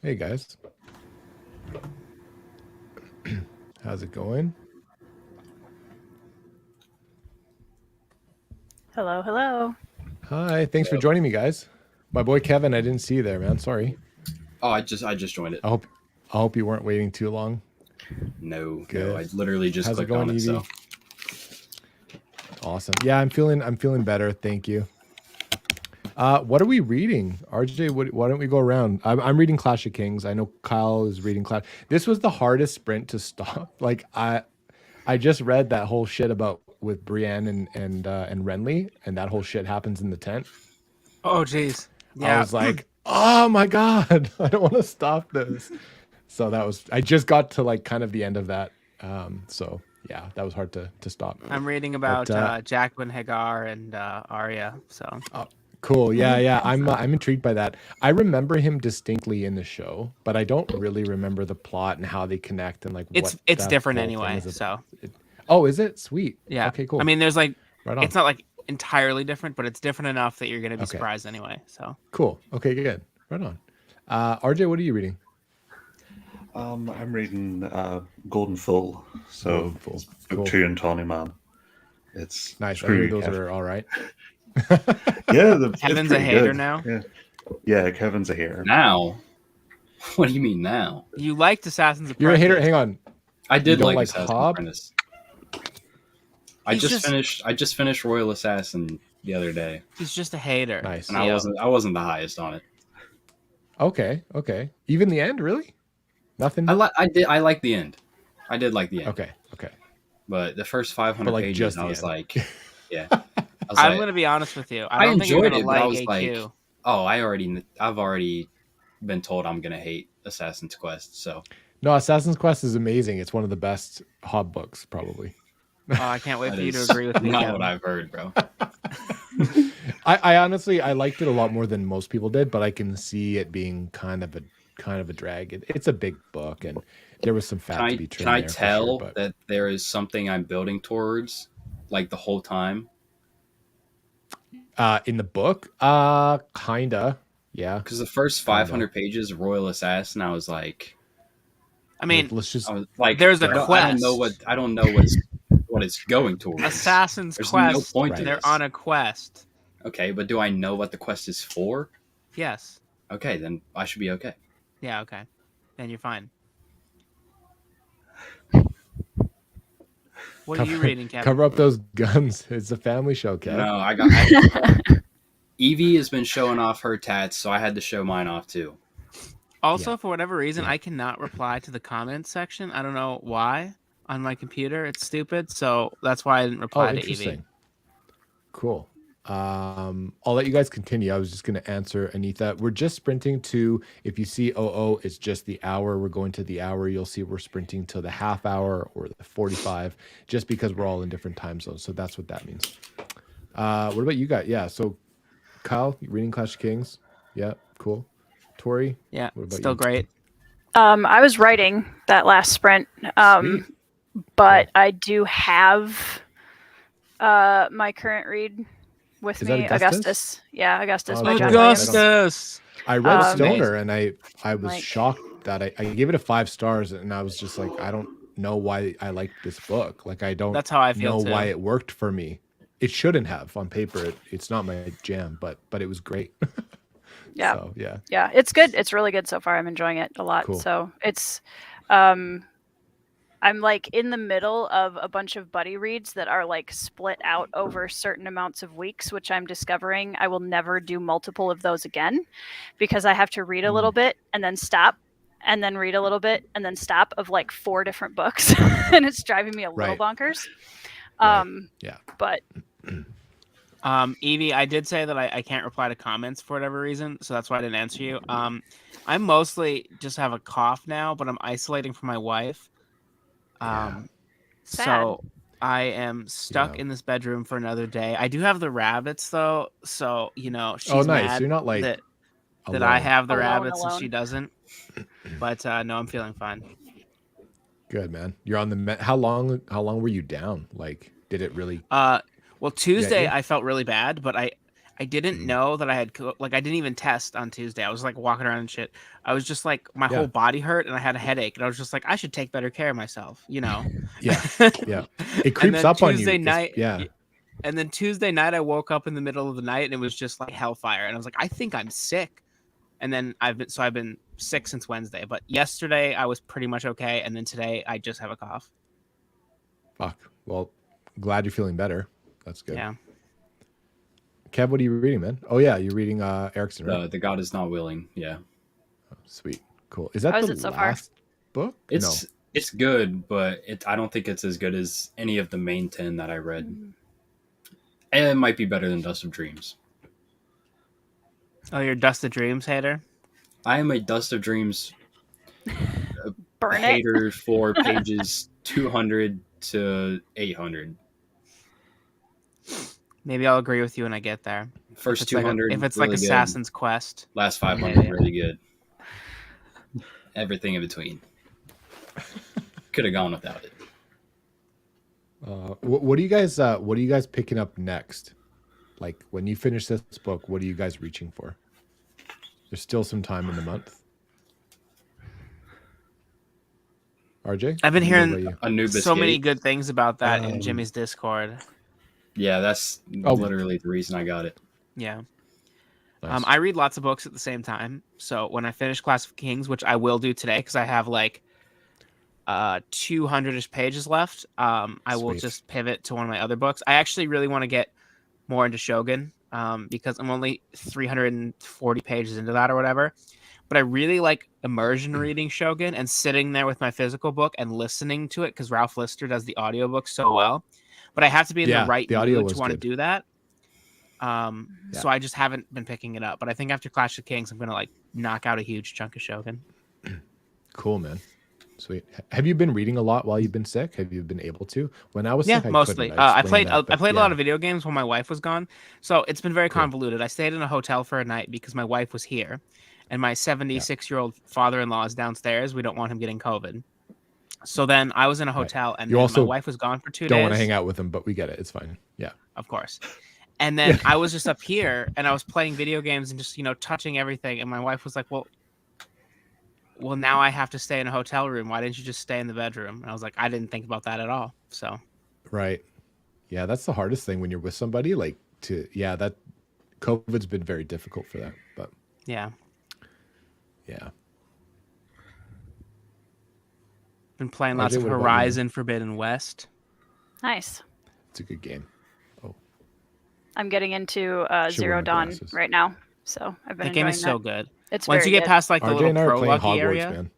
Hey guys, how's it going? Hello, hello. Hi, thanks for No. joining me, guys. My boy Kevin, I didn't see you there, man. Sorry. Oh, I just joined it. I hope you weren't waiting too long. No. Good. I literally just How's it clicked going, on it. So Evie? Awesome. Yeah, I'm feeling better. Thank you. What are we reading, RJ? Why don't we go around? I'm reading Clash of Kings. I know Kyle is reading Clash. This was the hardest sprint to stop. Like I just read that whole shit about with Brienne and Renly, and that whole shit happens in the tent. Oh, geez. I Yeah. was like, oh my god, I don't want to stop this. So that was I just got to like kind of the end of that. So yeah, that was hard to stop. I'm reading But about Jacqueline Hagar and Arya. So oh, cool. Yeah. Awesome. I'm intrigued by that. I remember him distinctly in the show, but I don't really remember the plot and how they connect and like what it's that different whole thing anyway. is about. So Oh, is it? Sweet. yeah. Okay, I cool. mean, there's like, Right on. it's not like entirely different, but it's different enough that you're going to be Okay, surprised anyway. So cool. Okay, good. Right on. RJ, what are you reading? I'm reading Golden Full, so Golden Full. it's book Cool. 2 in Tawny Man. It's Nice. I pretty hear good, those Kev. are all right. Yeah, it's Kevin's a pretty hater good. now. Yeah, Kevin's a hater. now, what do you mean now? You liked Assassin's You're a hater. Apprentice. Hang on. I You did don't like like Assassin's Hob? Apprentice. He's just I just finished Royal Assassin the other day, he's just a hater. Nice. and Theo. I wasn't the highest on it. Okay. Even the end, really? Nothing? I like the end. I did like the end, Okay. but the first But 500 like pages, just I the was end. like, yeah, I was I'm like, going to be honest with you. I I don't think you're enjoyed going to it, but I like was like, AQ. oh, I've already been told I'm gonna hate Assassin's Quest, so No, Assassin's Quest is amazing. It's one of the best Hob books, probably. Oh, I can't wait that for you to is agree with me, not Kevin. what I've heard, bro. I honestly I liked it a lot more than most people did, but I can see it being kind of a drag. It's a big book, and there was some fat to be Can trimmed I there for sure. tell But that there is something I'm building towards, like the whole time? in the book, kinda, yeah, Because the first kinda. 500 pages, Royal Assassin, I was like, I mean, Let's just I was like, there's a I don't know quest. what it's going towards. Assassin's There's no Quest. point to Right. They're this. on a quest. Okay, but do I know what the quest is for? Yes. Okay, then I should be okay. Yeah, okay. Then you're fine. What are you reading, Kevin? cover up those guns. It's a family show, Kev. No, Evie has been showing off her tats, so I had to show mine off too. Also, Yeah. for whatever reason, Yeah. I cannot reply to the comments section. I don't know why on my computer. It's stupid. So that's why I didn't Oh, reply to Evie. interesting. Cool. I'll let you guys continue. I was just going to answer Anita. We're just sprinting to, if you see OO, it's just the hour. We're going to the hour. You'll see we're sprinting to the half hour or the 45, just because we're all in different time zones. So that's what that means. What about you guys? Yeah. So Kyle, you reading Clash of Kings? Yeah. Cool. Tori? Yeah, What about still you? great. I was writing that last sprint, Sweet. but Cool. I do have my current read with Is that me, Augustus? Yeah, Augustus Oh, by shit. John Right on. Williams. Augustus. I read Um, Stoner and I was like- shocked that I gave it a 5 stars, and I was just like, I don't know why I liked this book. Like I don't That's how I feel know too. why it worked for me. It shouldn't have on paper. It's not my jam, but it was great. Yeah, So yeah. yeah, it's good. It's really good so far. I'm enjoying it a lot. Cool. So it's, I'm like in the middle of a bunch of buddy reads that are like split out over certain amounts of weeks, which I'm discovering I will never do multiple of those again because I have to read a little bit and then stop and then read a little bit and then stop of like 4 different books. And it's driving me a little Right. bonkers. Right. Yeah. But Evie, I did say that I can't reply to comments for whatever reason, so that's why I didn't answer you. I mostly just have a cough now, but I'm isolating from my wife. Sad. So I am stuck Yeah. in this bedroom for another day. I do have the rabbits though, so she's Oh, nice. mad You're not like that I alone. have the Alone, rabbits and alone. she doesn't. But no, I'm feeling fine. Good, man. You're on the how long were you down? Like did it really Well, Tuesday you? I felt really bad, but I I didn't know that I had I didn't even test on Tuesday. I was like walking around and shit. I was just like my Yeah. whole body hurt and I had a headache and I was just like I should take better care of myself, Yeah. Yeah. It And creeps then up on you. Tuesday night, Yeah. and then Tuesday night I woke up in the middle of the night and it was just like hellfire and I was like I think I'm sick. And then I've been sick since Wednesday, but yesterday I was pretty much okay and then today I just have a cough. Fuck. Well, glad you're feeling better. That's good. Yeah. Kev, what are you reading, man? Oh yeah, you're reading Erickson, right? The God is not willing. Yeah. Sweet. Cool. Is that How is the it so far? last book? It's good, but I don't think it's as good as any of the main 10 that I read. And it might be better than Dust of Dreams. Oh, you're a Dust of Dreams hater? I am a Dust of Dreams Burn it. hater for pages 200 to 800. Maybe I'll agree with you when I get there. First If it's 200, if it's really like good. Assassin's Quest. Last 500, Maybe. really good. Everything in between. Could have gone without it. What are you guys picking up next? Like when you finish this book, what are you guys reaching for? There's still some time in the month. RJ? I've been What hearing about you? Anubis so many Gate. good things about that in Jimmy's Discord. Yeah, that's literally the reason I got it. Yeah. Nice. I read lots of books at the same time. So when I finish Clash of Kings, which I will do today because I have like 200-ish pages left, I will Sweet. just pivot to one of my other books. I actually really want to get more into Shogun because I'm only 340 pages into that or whatever. But I really like immersion reading Shogun and sitting there with my physical book and listening to it because Ralph Lister does the audiobook so well. But I have to be in Yeah, the right the audio mood was to want to good. do that. So I just haven't been picking it up. But I think after Clash of Kings, I'm going to like knock out a huge chunk of Shogun. Cool, man. Sweet. Have you been reading a lot while you've been sick? Have you been able to? When I was sick, I mostly. couldn't. I explained played that, I but played a yeah. lot of video games when my wife was gone. So it's been very Cool. convoluted. I stayed in a hotel for a night because my wife was here. And my 76-year-old father-in-law is downstairs. We don't want him getting COVID. So then I was in a hotel and You then also my wife was gone for 2 days. Don't want to hang out with him, but we get it. It's fine. Yeah. Of course. And then I was just up here and I was playing video games and just, touching everything. And my wife was like, well, now I have to stay in a hotel room. Why didn't you just stay in the bedroom? And I was like, I didn't think about that at all. So. Right. Yeah, that's the hardest thing when you're with somebody. That COVID's been very difficult for that. But yeah. Yeah. Been playing lots RJ, of what about you? Horizon Forbidden West. Nice. It's a good game. I'm getting into Should wear Zero my Dawn glasses. right now, so I've been That game enjoying is so that. good. It's Once very you get good. past like the RJ little and I are playing prologue Hogwarts, area, man.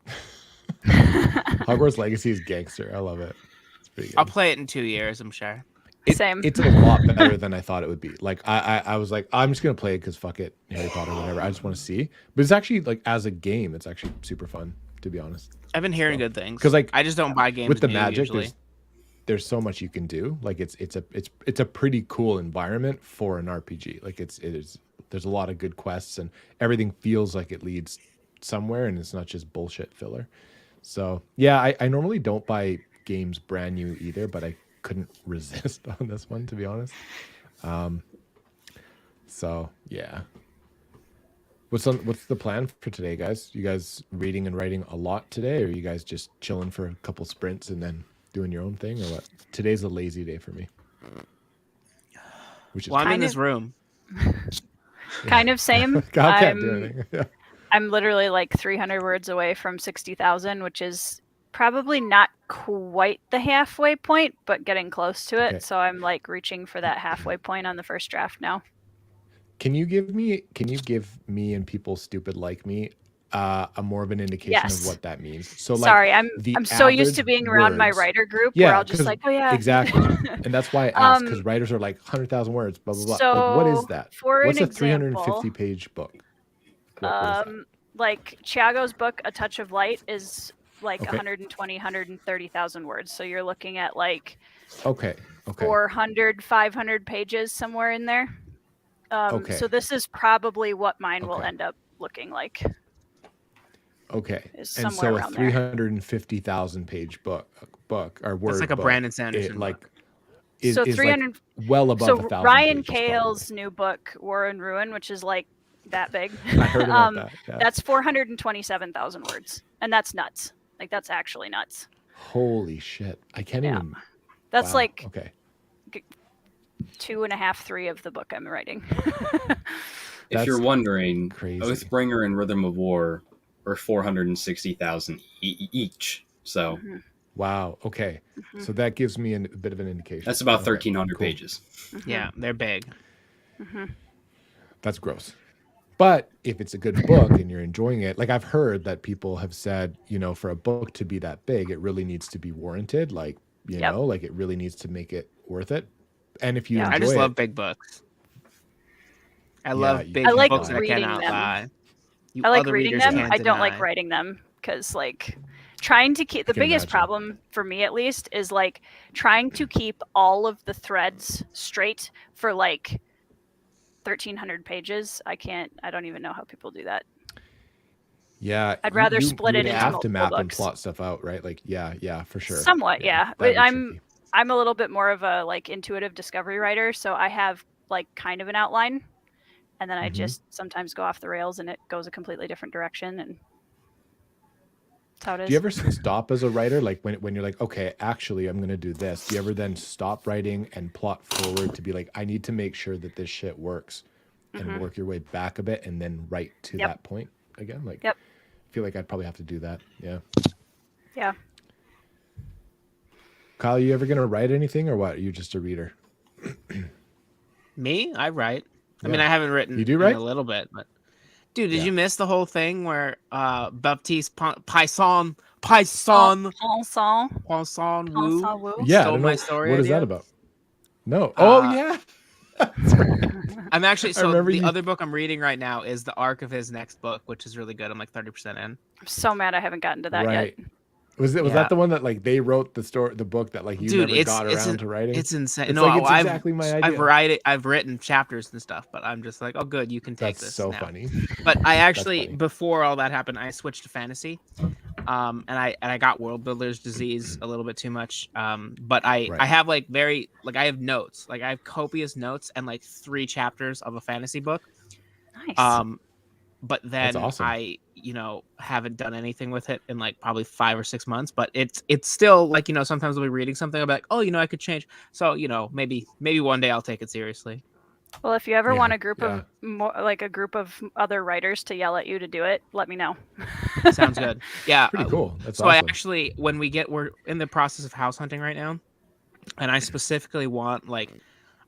Hogwarts Legacy is gangster. I love it. It's pretty good. I'll play it in 2 years, I'm sure. Same. It's a lot better than I thought it would be. Like I was like, I'm just gonna play it because fuck it, Harry Potter, whatever. I just want to see. But it's actually like as a game, it's actually super fun, to be honest. I've been hearing good things. 'Cause, like, I just don't buy games With the new, magic, usually. there's so much you can do. Like it's a pretty cool environment for an RPG. Like it is. There's a lot of good quests and everything feels like it leads somewhere, and it's not just bullshit filler. So yeah, I normally don't buy games brand new either, but I couldn't resist on this one, to be honest. So yeah. What's the plan for today, guys? You guys reading and writing a lot today, or are you guys just chilling for a couple sprints and then doing your own thing, or what? Today's a lazy day for me. Which is Well, I'm in Kind this of- room. Kind of same. I can't do anything. Yeah. I'm literally like 300 words away from 60,000, which is probably not quite the halfway point, but getting close to it. Okay. So I'm like reaching for that halfway point on the first draft now. Can you give me and people stupid like me a more of an indication Yes. of what that means? So like Sorry, I'm the so used to average being around my words- writer group Yeah, where I'll just 'cause- like, oh yeah, exactly. And that's why I asked, because Um, writers are like 100,000 words, blah blah blah. Like, what is So, that? for What's an a 350 example, page book? What is that? like Thiago's book, A Touch of Light, is like Okay. 120, 130,000 words. So you're looking at like Okay. 400, 500 pages somewhere in there. Okay. So this is probably what mine will Okay. end up looking like. Okay. Is And somewhere so a around there. 350,000 page book or word It's like a book, Brandon Sanderson like book. is, So is 300. like well above So 1,000 Ryan pages, Cale's new book, War and Ruin, which is like that big. probably. I heard about that. Yeah. That's 427,000 words, and that's nuts. Like that's actually nuts. Holy shit! I can't Yeah. even. That's Wow. like Okay. 2.5, 3 of the book I'm writing. If you're That's wondering, crazy. Oathbringer and Rhythm of War are 460,000 each. So Mhm, Wow. Okay. mhm, So that gives me a bit of an indication. that's about Okay, 1,300 cool. pages. mhm, Yeah, they're big. mhm. That's gross. But if it's a good book and you're enjoying it, like I've heard that people have said, for a book to be that big, it really needs to be warranted. Like, Yep. like it really needs to make it worth it. And if you Yeah. enjoy I just it, love big books. I Yeah, love you big I like books that I reading cannot them. lie. You I like other reading readers them. can't I don't like deny. writing them because like trying to keep I the can biggest imagine. problem for me at least is like trying to keep all of the threads straight for like 1,300 pages. I don't even know how people do that. Yeah, I'd you rather you, split you it would into have to multiple map and books. plot stuff out, right? Like, yeah, for sure. Somewhat, yeah. That'd be I'm tricky. I'm a little bit more of a like intuitive discovery writer, so I have like kind of an outline, and then I Mhm. just sometimes go off the rails and it goes a completely different direction, and that's how it Do you is. ever stop as a writer? Like when you're like, okay, actually, I'm going to do this. Do you ever then stop writing and plot forward to be like, I need to make sure that this shit works, and Mhm. work your way back a bit and then write to Yep. that point again? Like, Yep. I feel like I'd probably have to do that. Yeah. Yeah. Kyle, you ever going to write anything or what? Are you just a reader? Me? I write. I mean, Yeah. I haven't written You do in write? a little bit, but dude, did Yeah. you miss the whole thing where Baptiste Poisson Pensant. Wu Pensant Wu. Yeah, I stole don't my know. story What is that idea? about? No. Oh, Uh, yeah. That's right. I'm actually I remember the you. other book I'm reading right now is the arc of his next book, which is really good. I'm like 30% in. I'm so mad I haven't gotten to that Right. yet. Was Yeah. that the one that like they wrote the book that like you Dude, never got around to writing? it's insane. It's No, like it's I've exactly my idea. I've written chapters and stuff, but I'm just like, oh, good, you can take That's this so now. funny. But I actually, funny. before all that happened, I switched to fantasy, and I got World Builder's Disease a little bit too much. But I Right. have like I have notes, like I have copious notes and like 3 chapters of a fantasy book. Nice. But then awesome. I, haven't done anything with it in like probably 5 or 6 months. But it's still like, sometimes I'll be reading something, I'll be like, oh, I could change. So maybe one day I'll take it seriously. Well, if you ever Yeah, want a group yeah. of a group of other writers to yell at you to do it, let me know. Sounds good. Yeah, Pretty cool. That's so I awesome. actually, we're in the process of house hunting right now, and I specifically want like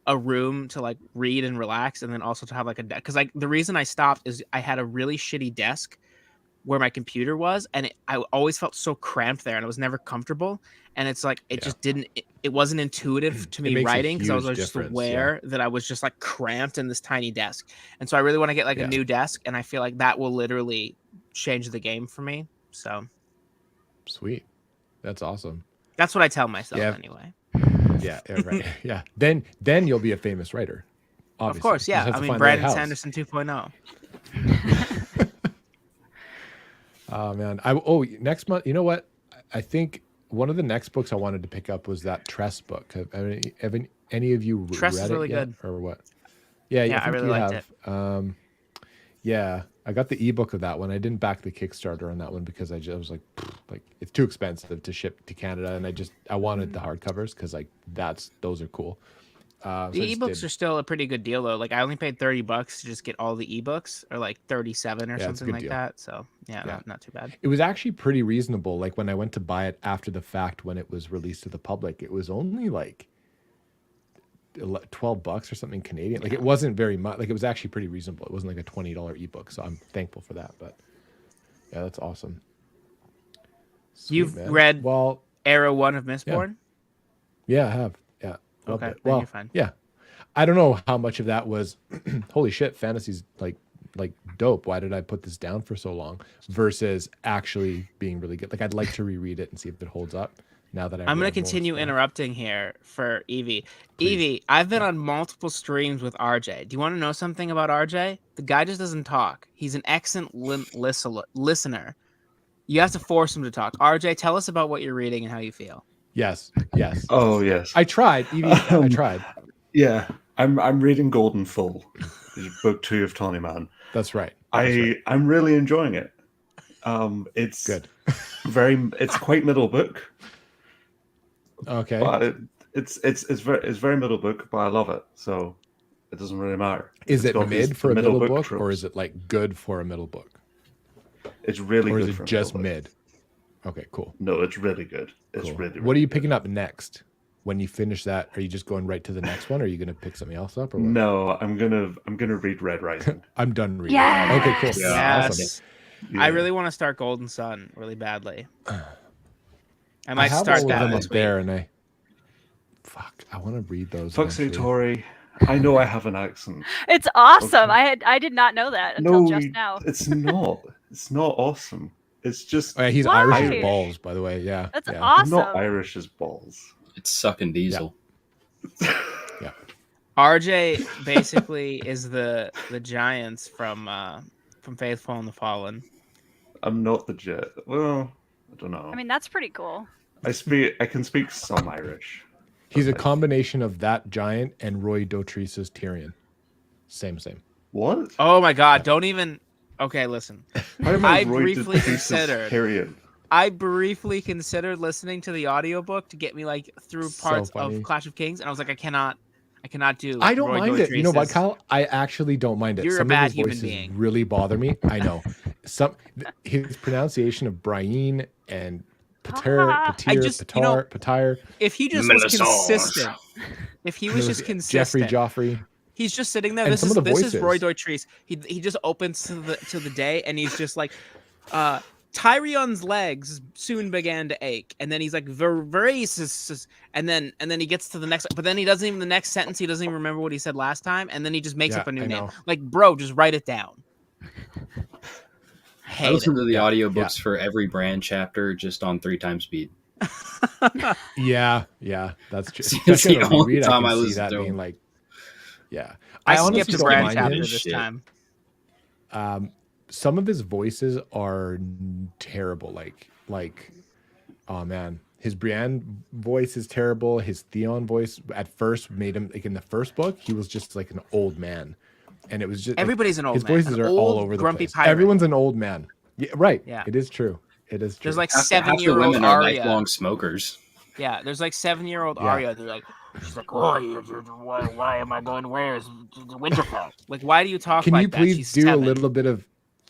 a room to like read and relax, and then also to have like a desk. Because like the reason I stopped is I had a really shitty desk where my computer was, and I always felt so cramped there, and I was never comfortable. And it's like it Yeah. just didn't. It wasn't intuitive to It me makes a writing because I was huge just difference, aware that I was just like cramped in this tiny desk. And so I really want to get like Yeah. a new desk, and I feel like that will literally change the game for me. So Sweet. That's awesome. that's what I tell myself Yeah. anyway. Yeah, right. Yeah. Then you'll be a famous writer. Obviously. Of course, You yeah. just have I to mean, find the right Brandon house. Sanderson 2.0. Oh man. Next month, you know what? I think one of the next books I wanted to pick up was that Tress book. Have any of you Tress read is it really yet, good. or what? Yeah, Yeah, I think really you liked have. it. Yeah, I got the ebook of that one. I didn't back the Kickstarter on that one because I was like it's too expensive to ship to Canada, and I wanted the hardcovers because like those are cool. So I The just ebooks did. are still a pretty good deal though. Like I only paid $30 to just get all the ebooks, or like 37 or Yeah, it's a something good like deal. that. So yeah, Yeah. not too bad. It was actually pretty reasonable. Like when I went to buy it after the fact, when it was released to the public, it was only like $12 or something Canadian. Like it wasn't very much. Like it was actually pretty reasonable. It wasn't like a $20 ebook. So I'm thankful for that. But yeah, that's awesome. Sweet, You've man. read Well, Era 1 of Mistborn? yeah, I have. Yeah. Loved Okay, it. then Well, you're fine. yeah. I don't know how much of that was holy shit, fantasy's like dope. Why did I put this down for so long? Versus actually being really good. Like I'd like to reread it and see if it holds up now that I'm going read to more continue stuff. interrupting here for Evie. Please. Evie, I've been on multiple streams with RJ. Do you want to know something about RJ? The guy just doesn't talk. He's an excellent listener. You have to force him to talk. RJ, tell us about what you're reading and how you feel. Yes. Oh yes. I tried. Evie, I tried. Yeah, I'm reading Golden Full, book 2 of Tawny Man. That's right. I'm really enjoying it. It's Good. it's quite middle book, Okay. but it's very middle book, but I love it, so it doesn't really matter. Is It's it got these- mid for the a middle book, or tropes. is it like good for a middle book, It's really or good is for it a just middle book. mid? Okay, cool. No, it's really good. It's Cool. really. What are you good. picking up next? When you finish that, are you just going right to the next one, or are you going to pick something else up? Or what? No, I'm gonna read Red Rising. I'm done reading. Yes! Okay, cool. Yeah. Awesome. Yeah. I really want to start Golden Sun really badly. I I might have start all of that them this up week. there, and I want to read those. Fuck eventually. Tori. I know I have an accent. It's awesome. Okay. I did not know that until just now. It's not. It's not awesome. It's just Oh, yeah, he's Why? Irish as balls, by the way. Yeah. That's yeah. I'm awesome. not Irish as balls. It's sucking diesel. RJ basically is the Giants from Faithful and the Fallen. I'm not the jet. Well, I don't know. I mean, that's pretty cool. I can speak some Irish. He's a combination of that giant and Roy Dotrice's Tyrion. Same. What? Oh my God! Don't even. Okay, listen. How am I Roy briefly Dotrice's considered- Tyrion? I briefly considered listening to the audiobook to get me like through So parts funny. of Clash of Kings, and I was like, I cannot do. I don't Roy mind it. You know what, Dotrice's- Kyle? I actually don't mind it. You're a Some bad of his human voices being. really bother me. I know. His pronunciation of Brian and Ah. Patar, If he just was Minnesota. consistent, if he was just Jeffrey consistent, Joffrey. he's just sitting there. And This some is of the this is Roy voices. Dotrice. He just opens to the day, and he's just like, Tyrion's legs soon began to ache, and then he's like, and then he gets to the next, but then he doesn't even the next sentence. He doesn't even remember what he said last time, and then he just makes Yeah, up a new I name. know. Like, bro, just write it down. I Hate listen it. to the audiobooks for every brand chapter just on 3 times speed. Yeah, that's true. It's Especially the on a only reread, I time can I see listen that to being them. like, yeah. I honestly skipped a don't brand mind chapter him. this Shit. time. Some of his voices are terrible. Like, oh man, his Brienne voice is terrible. His Theon voice at first made him like in the first book, he was just like an old man, and it was just Everybody's an old his man. voices An are all old, over the grumpy place. pirate. Everyone's an old man. Yeah, right. Yeah. It is true. It is true. There's like Half the 7-year-old women are Arya. lifelong smokers. Yeah, there's like 7-year-old Yeah. Arya. They're like, she's like, why am I going? Where is Winterfell? Like, why do you talk Can like you that? please She's do 7. a little bit of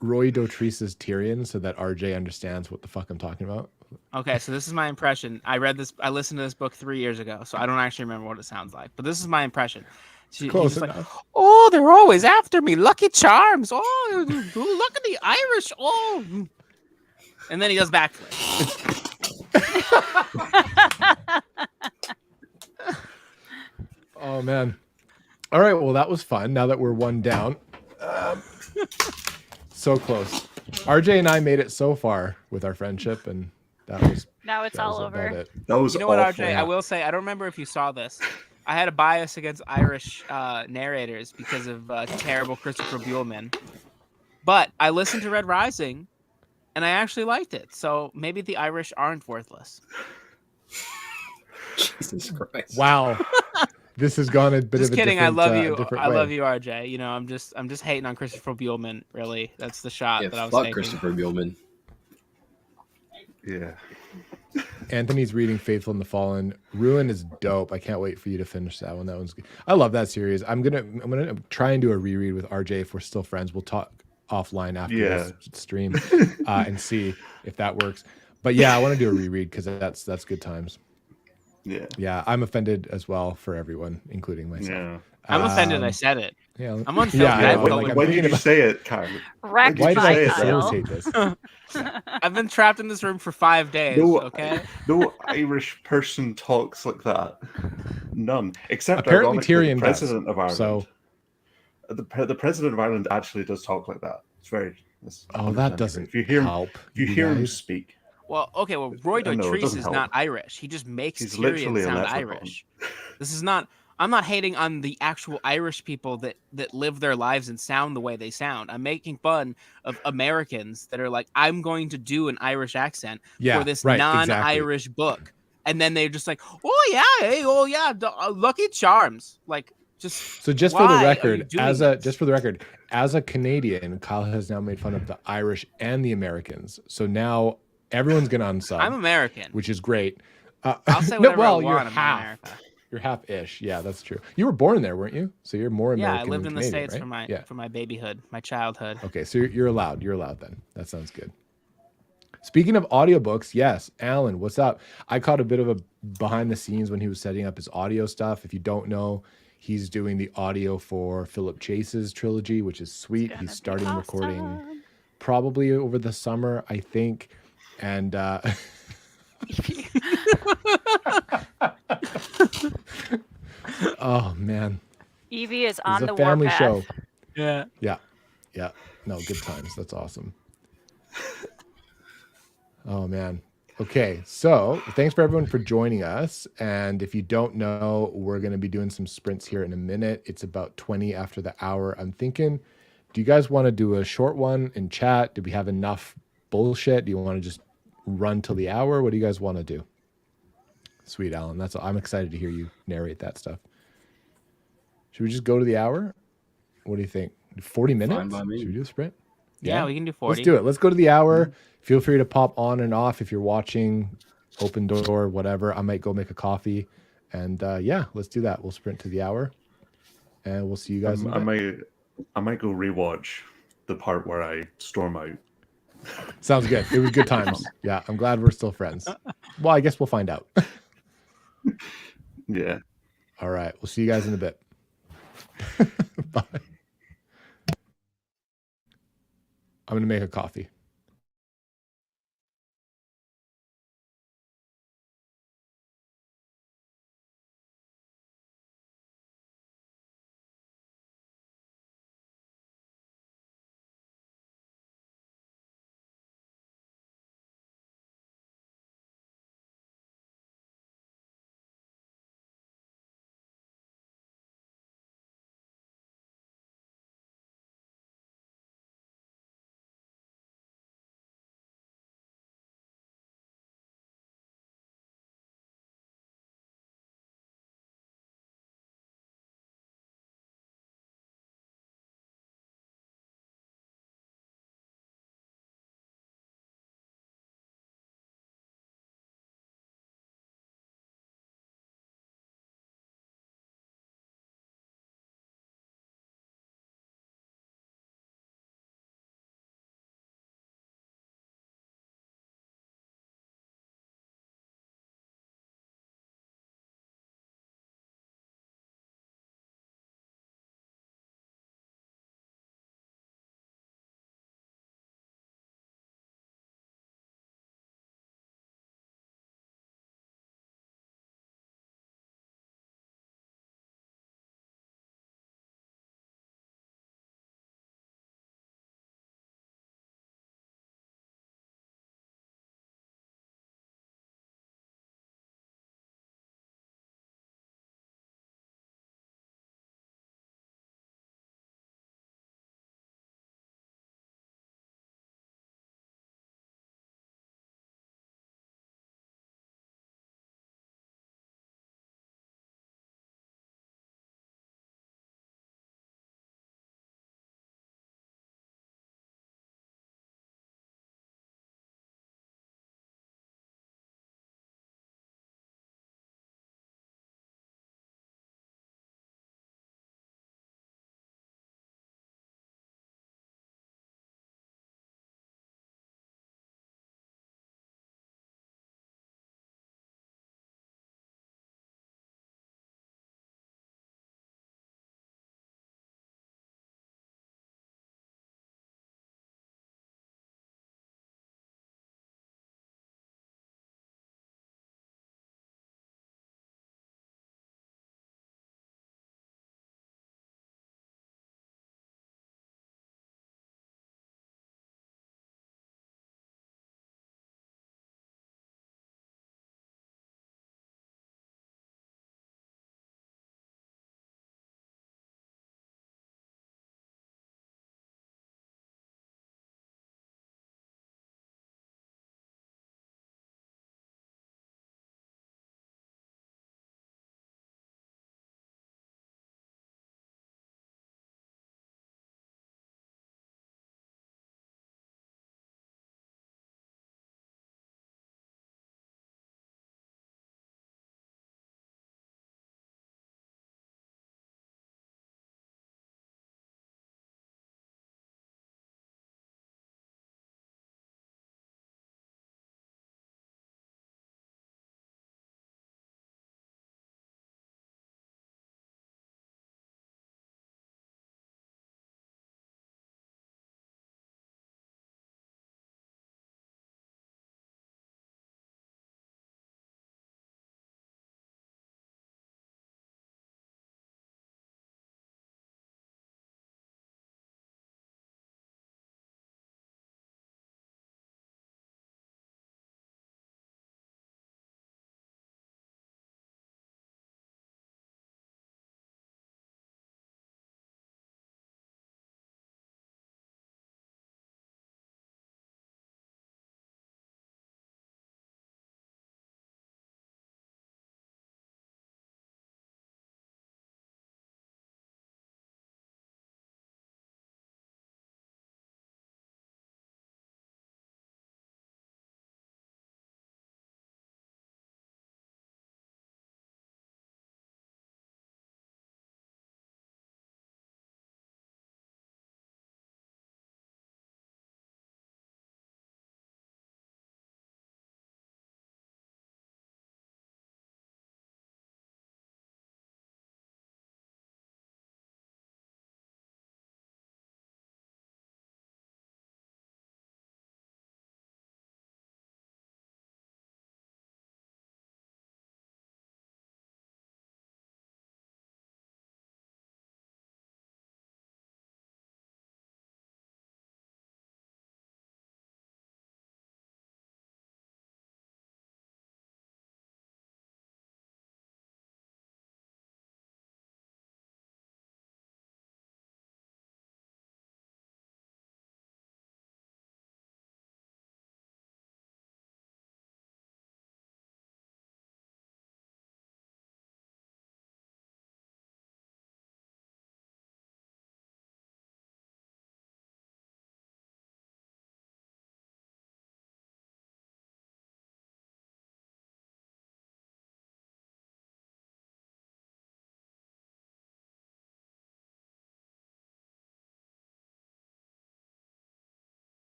Roy Dotrice's Tyrion so that RJ understands what the fuck I'm talking about? Okay, so this is my impression. I listened to this book 3 years ago, so I don't actually remember what it sounds like. But this is my impression. He's Close just like, enough. oh, they're always after me. Lucky Charms. Oh, look at the Irish. Oh. And then he does backflip. Oh man. All right, well that was fun. Now that we're one down. So close. RJ and I made it so far with our friendship, and that was Now it's that all was about over. it. That was You know what, awful. RJ? I will say, I don't remember if you saw this. I had a bias against Irish narrators because of terrible Christopher Buehlman. But I listened to Red Rising, and I actually liked it. So maybe the Irish aren't worthless. Jesus Christ. Wow. This has gone a bit Just of a kidding. I different, love you. different I way. love you, RJ. You know, I'm just hating on Christopher Buehlman. Really, that's the shot Yeah, that I was fuck taking. Christopher Buehlman. Yeah. Anthony's reading Faithful and the Fallen. Ruin is dope. I can't wait for you to finish that one. That one's good. I love that series. I'm gonna try and do a reread with RJ if we're still friends. We'll talk offline after this stream and see if that works. But yeah, I want to do a reread because that's good times. Yeah. Yeah, I'm offended as well for everyone, incling myself. Yeah. I'm offended. I Um, said it. Yeah, I'm unfiltered. Yeah, I I have know. color. Like, I'm Why thinking did you about- say it, Kyle? Wrecked Why Why did by say I it, Kyle. facilitate this? I've been trapped in this room for 5 days. No, Okay. no Irish person talks like that. None, except Apparently ironically, Tyrion the president of Ireland. So, The president of Ireland actually does talk like that. It's very. It's oh, that 100%. doesn't If you hear him, help. if you hear him guys. speak, Well, okay. Well, Roy I know, it Dotrice doesn't is help. not Irish. He just makes He's Tyrion literally a sound leprechaun. Irish. This is not. I'm not hating on the actual Irish people that live their lives and sound the way they sound. I'm making fun of Americans that are like, I'm going to do an Irish accent Yeah, for this right, non-Irish book. and then they're just like, oh yeah, hey, oh yeah, Lucky Charms. Like, just So just for the why are you record, doing this? just for the record, as a Canadian, Kyle has now made fun of the Irish and the Americans. So now everyone's gonna unsub, I'm American. which is great. I'll say no, whatever well, I you're want about half. America. You're half-ish. Yeah, that's true. You were born there, weren't you? So you're more Yeah, American I lived than in the Canadian, States right? for my babyhood, my childhood. Okay, so you're allowed. You're allowed then. That sounds good. Speaking of audiobooks, yes, Alan, what's up? I caught a bit of a behind the scenes when he was setting up his audio stuff. If you don't know, he's doing the audio for Philip Chase's trilogy, which is sweet. He's starting recording probably over the summer, I think. And oh man, Evie is this on is the a family warpath. show. Yeah. Yeah. No, good times. That's awesome. Oh man. Okay, so thanks for everyone for joining us. And if you don't know, we're going to be doing some sprints here in a minute. It's about 20 after the hour. I'm thinking, do you guys want to do a short one in chat? Do we have enough bullshit? Do you want to just run till the hour? What do you guys want to do? Sweet, Alan. I'm excited to hear you narrate that stuff. Should we just go to the hour? What do you think? 40 minutes? Fine by me. Should we do a sprint? Yeah, we can do 40. Let's do it. Let's go to the hour. Feel free to pop on and off if you're watching, open door, whatever. I might go make a coffee. And yeah, let's do that. We'll sprint to the hour. And we'll see you guys in a bit. I might go rewatch the part where I storm out. Sounds good. It was good times. Yeah, I'm glad we're still friends. Well, I guess we'll find out. Yeah. All right. We'll see you guys in a bit. Bye. I'm going to make a coffee.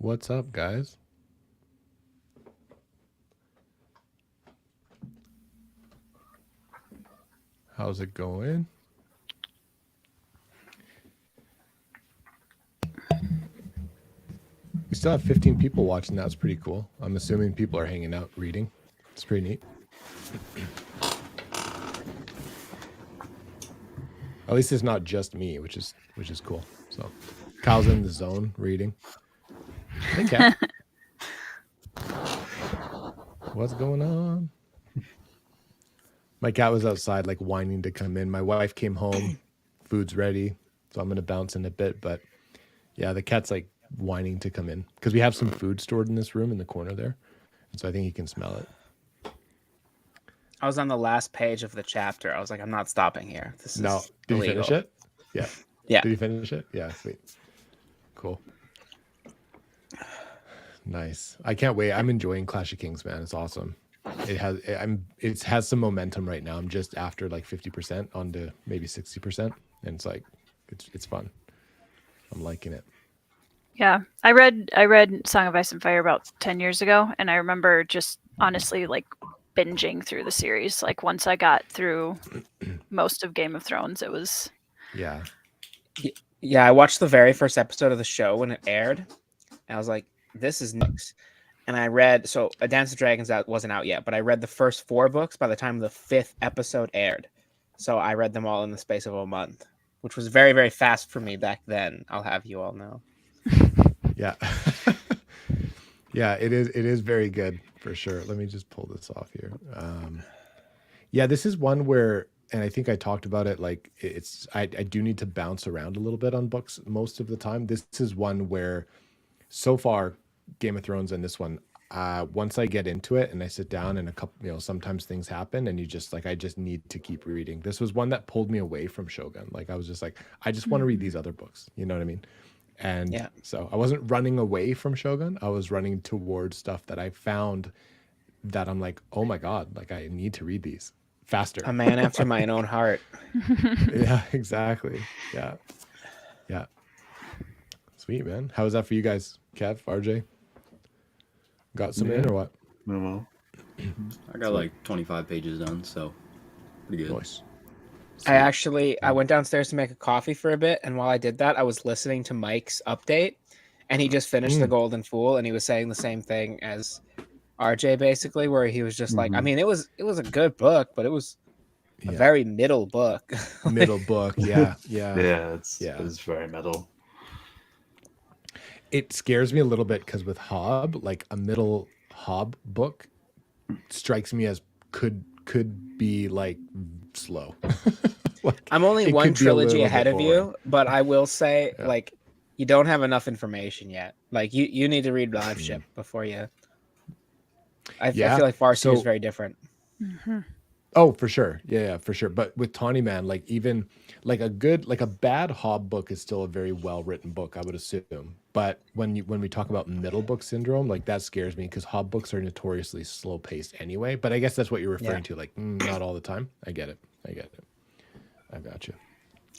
What's up, guys? How's it going? We still have 15 people watching. That's pretty cool. I'm assuming people are hanging out reading. It's pretty neat. At least it's not just me, which is cool. So, Kyle's in the zone reading. Hey, Kat. What's going on? My cat was outside, like whining to come in. My wife came home. Food's ready, so I'm gonna bounce in a bit. But yeah, the cat's like whining to come in because we have some food stored in this room in the corner there, and so I think he can smell it. I was on the last page of the chapter. I was like, I'm not stopping here. This is No, did illegal. you finish it? Yeah. Yeah. Did you finish it? Yeah, sweet. Cool. Nice. I can't wait. I'm enjoying Clash of Kings, man. It's awesome. It has some momentum right now. I'm just after like 50% on to maybe 60%. And it's like it's fun. I'm liking it. Yeah. I read Song of Ice and Fire about 10 years ago, and I remember just honestly like binging through the series. Like once I got through most of Game of Thrones, it was Yeah. Yeah, I watched the very first episode of the show when it aired, and I was like, "This is next." And I read A Dance of Dragons wasn't out yet, but I read the first 4 books by the time the 5th episode aired. So I read them all in the space of a month, which was very, very fast for me back then. I'll have you all know. Yeah. Yeah, it is very good for sure. Let me just pull this off here. Yeah, this is one where, and I think I talked about it, like I do need to bounce around a little bit on books most of the time. This is one where so far Game of Thrones and this one, once I get into it and I sit down and a couple, sometimes things happen and you just like, I just need to keep reading. This was one that pulled me away from Shogun. Like I was just like, I just want to read these other books. You know what I mean? And Yeah. so I wasn't running away from Shogun. I was running towards stuff that I found that I'm like, oh my God, like I need to read these faster. A man after my own heart. Yeah, exactly. Yeah. Yeah. Sweet, man. How was that for you guys? Kev, RJ? Got some in or what? No. I got like 25 pages done, so pretty good. Nice. I went downstairs to make a coffee for a bit, and while I did that, I was listening to Mike's update, and he just finished The Golden Fool, and he was saying the same thing as RJ basically, where he was just like, I mean, it was a good book, but it was a very middle book. Middle book, yeah. Yeah, it's very middle. It scares me a little bit because with Hobb, like a middle Hobb book strikes me as could be like slow. Like, I'm only one trilogy ahead of boring. you, but I will say, like, you don't have enough information yet. Like, you need to read Live Ship before you. I feel like Farsi is very different. Mm-hmm. Oh, for sure. Yeah, for sure. But with Tawny Man, like even like a bad Hobb book is still a very well written book, I would assume. But when we talk about middle book syndrome, like that scares me because Hobb books are notoriously slow paced anyway. But I guess that's what you're referring to, like not all the time. I get it. I got you.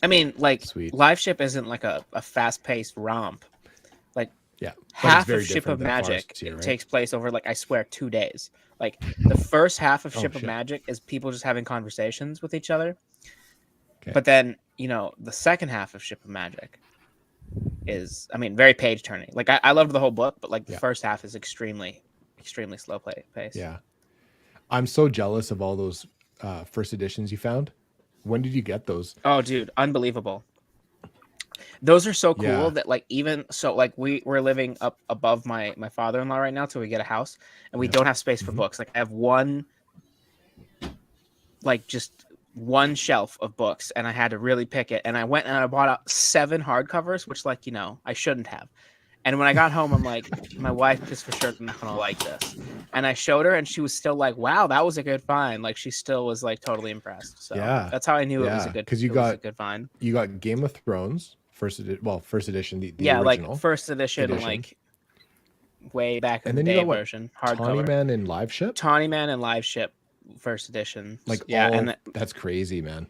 I mean, like Sweet. Live Ship isn't like a fast paced romp. Like Yeah, but half very of Ship different of than Magic Farsi, right? takes place over like I swear 2 days. Like the first half of Ship of shit. Magic is people just having conversations with each other. Okay. But then, the second half of Ship of Magic is, I mean, very page turning. Like I loved the whole book, but like the first half is extremely, extremely slow pace. Yeah, I'm so jealous of all those first editions you found. When did you get those? Oh, dude, unbelievable. Those are so cool Yeah. that like even so like we're living up above my father-in-law right now till we get a house, and we don't have space for books. Like I have just one shelf of books, and I had to really pick it, and I went and I bought out 7 hardcovers, which like I shouldn't have. And when I got home, I'm like, my wife is for sure not gonna like this. And I showed her, and she was still like, "Wow, that was a good find." Like she still was like totally impressed. So that's how I knew it was a good. Because you was a got good find. You got Game of Thrones first edition, the Yeah, original. like first edition, like way back in And the then you day got what? version, Tawny hardcover. Man and Live Ship. Tawny Man and Live Ship, first edition. Like and that's crazy, man.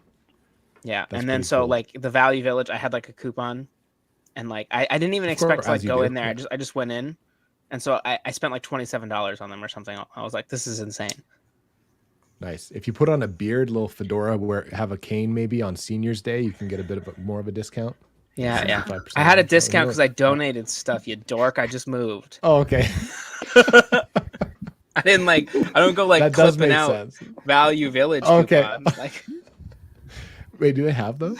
yeah, That's and then pretty so cool. like the Value Village, I had like a coupon and like I didn't even Of expect course, to like as you go do, in there. yeah. I just went in, and so I spent like $27 on them or something. I was like, this is insane. Nice. If you put on a beard, little fedora, have a cane maybe on Senior's Day, you can get a bit of more of a discount. Yeah, yeah. 75% I had a off, so discount no- because I donated stuff. You dork! I just moved. Oh, okay. I didn't like. I don't go like That does clipping make out sense. Value Village Okay. coupons. Like Wait, do they have those?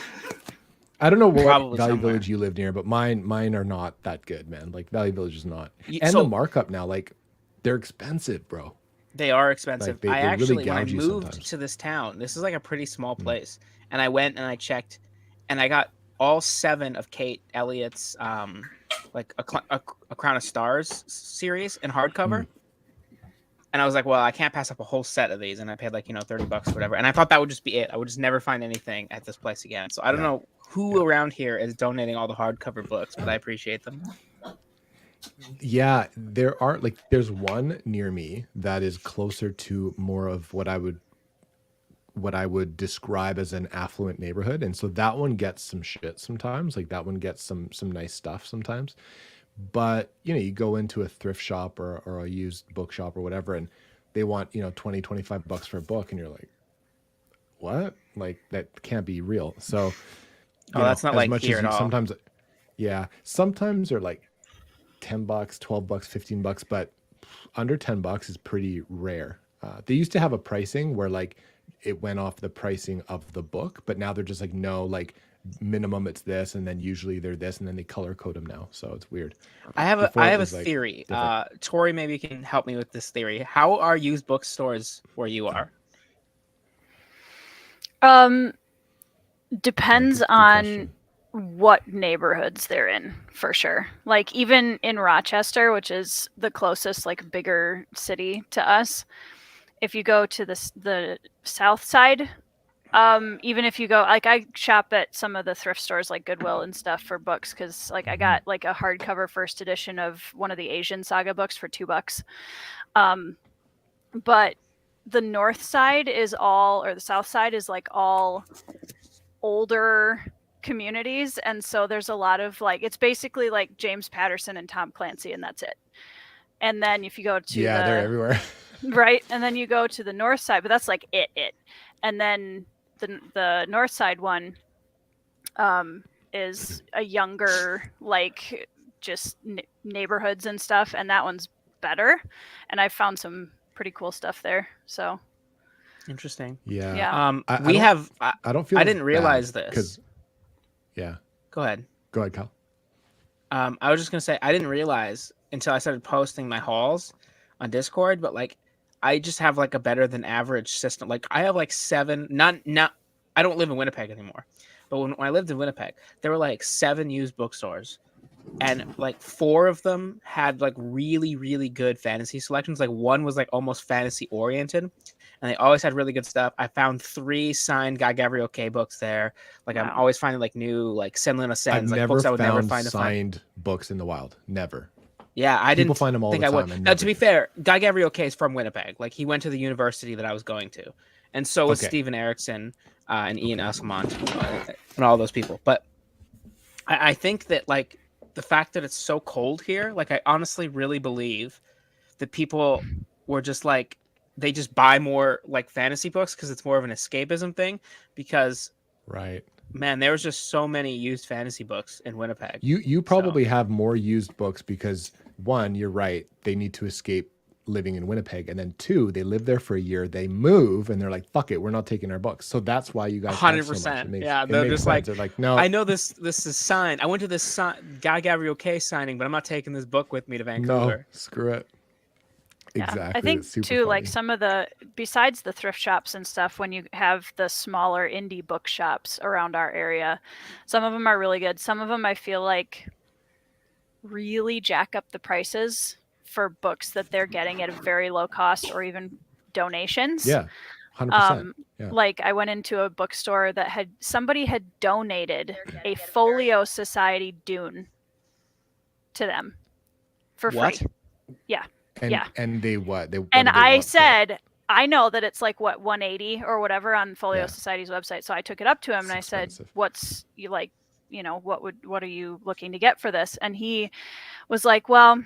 I don't know what Probably Value somewhere. Village you live near, but mine are not that good, man. Like Value Village is not. And so- the markup now, like they're expensive, bro. they are expensive. Like, I they really actually, when I gouge you moved sometimes. to this town, this is like a pretty small place, and I went and I checked, and I got all 7 of Kate Elliott's like a Crown of Stars series in hardcover. And I was like, well, I can't pass up a whole set of these. And I paid like, $30 or whatever. And I thought that would just be it. I would just never find anything at this place again. So I don't Yeah. know who around here is donating all the hardcover books, but I appreciate them. Yeah, there's one near me that is closer to more of what I would describe as an affluent neighborhood, and so that one gets some shit sometimes. Like that one gets some nice stuff sometimes. But you go into a thrift shop or a used bookshop or whatever, and they want 20, $25 for a book, and you're like, what? Like that can't be real. So That's not as like much here as at all. sometimes they're like $10, $12, $15, but under $10 is pretty rare. They used to have a pricing where like it went off the pricing of the book, but now they're just like, no, like minimum it's this, and then usually they're this, and then they color code them now. So it's weird. I have Before a it was, like, theory. different. Tori, maybe you can help me with this theory. How are used bookstores where you are? Depends Good on question. what neighborhoods they're in, for sure. Like even in Rochester, which is the closest like bigger city to us, if you go to the south side, even if you go, like I shop at some of the thrift stores like Goodwill and stuff for books, because like I got like a hardcover first edition of one of the Asian Saga books for $2. But the north side is all, or the south side is like all older communities, and so there's a lot of like, it's basically like James Patterson and Tom Clancy, and that's it. And then if you go to they're everywhere. right, and then you go to the north side, but that's like it, and then the north side one is a younger, like just neighborhoods and stuff, and that one's better, and I found some pretty cool stuff there. So Interesting. Yeah. Yeah. I don't feel. I didn't realize this. because. Yeah. Go ahead. Go ahead, Kyle. I was just gonna say I didn't realize until I started posting my hauls on Discord, but like I just have like a better than average system. Like I have like 7. Not. I don't live in Winnipeg anymore, but when I lived in Winnipeg, there were like 7 used bookstores, and like 4 of them had like really really good fantasy selections. Like one was like almost fantasy oriented, and they always had really good stuff. I found 3 signed Guy Gavriel K books there. Like I'm Wow. always finding like new like Senlin I've Ascends, like never books I would never found find. signed books in the wild. Never. Yeah, I People didn't find them all think the I would. time. and Now, to never be do. fair, Guy Gavriel K is from Winnipeg. Like he went to the university that I was going to, and so was Okay. Steven Erickson and Ian Escamont and all those people. But I think that like the fact that it's so cold here, like I honestly really believe that people were just like they just buy more like fantasy books because it's more of an escapism thing. Because Right. man, there was just so many used fantasy books in Winnipeg. You probably have more used books because one, you're right, they need to escape living in Winnipeg, and then 2, they live there for a year, they move, and they're like, "Fuck it, we're not taking our books." So that's why you guys have so much. 100%. It makes, Yeah, it they're makes just sense. like, They're like, no, I know this is signed. I went to this Guy Gavriel K signing, but I'm not taking this book with me to no, Vancouver. screw it. Yeah. Exactly. I think It's super too, like funny. some of the, besides the thrift shops and stuff, when you have the smaller indie bookshops around our area, some of them are really good. Some of them I feel like really jack up the prices for books that they're getting at a very low cost, or even donations. Yeah, 100%. Yeah. Like I went into a bookstore that somebody had donated a Folio Society Dune to them for What? free. Yeah. And they what? They what And do they I want for it? said, I know that it's like what, 180 or whatever on Folio Yeah. Society's website. So I took it up to him It's and I said, expensive. "What's you like? you know, what are you looking to get for this? And he was like, well,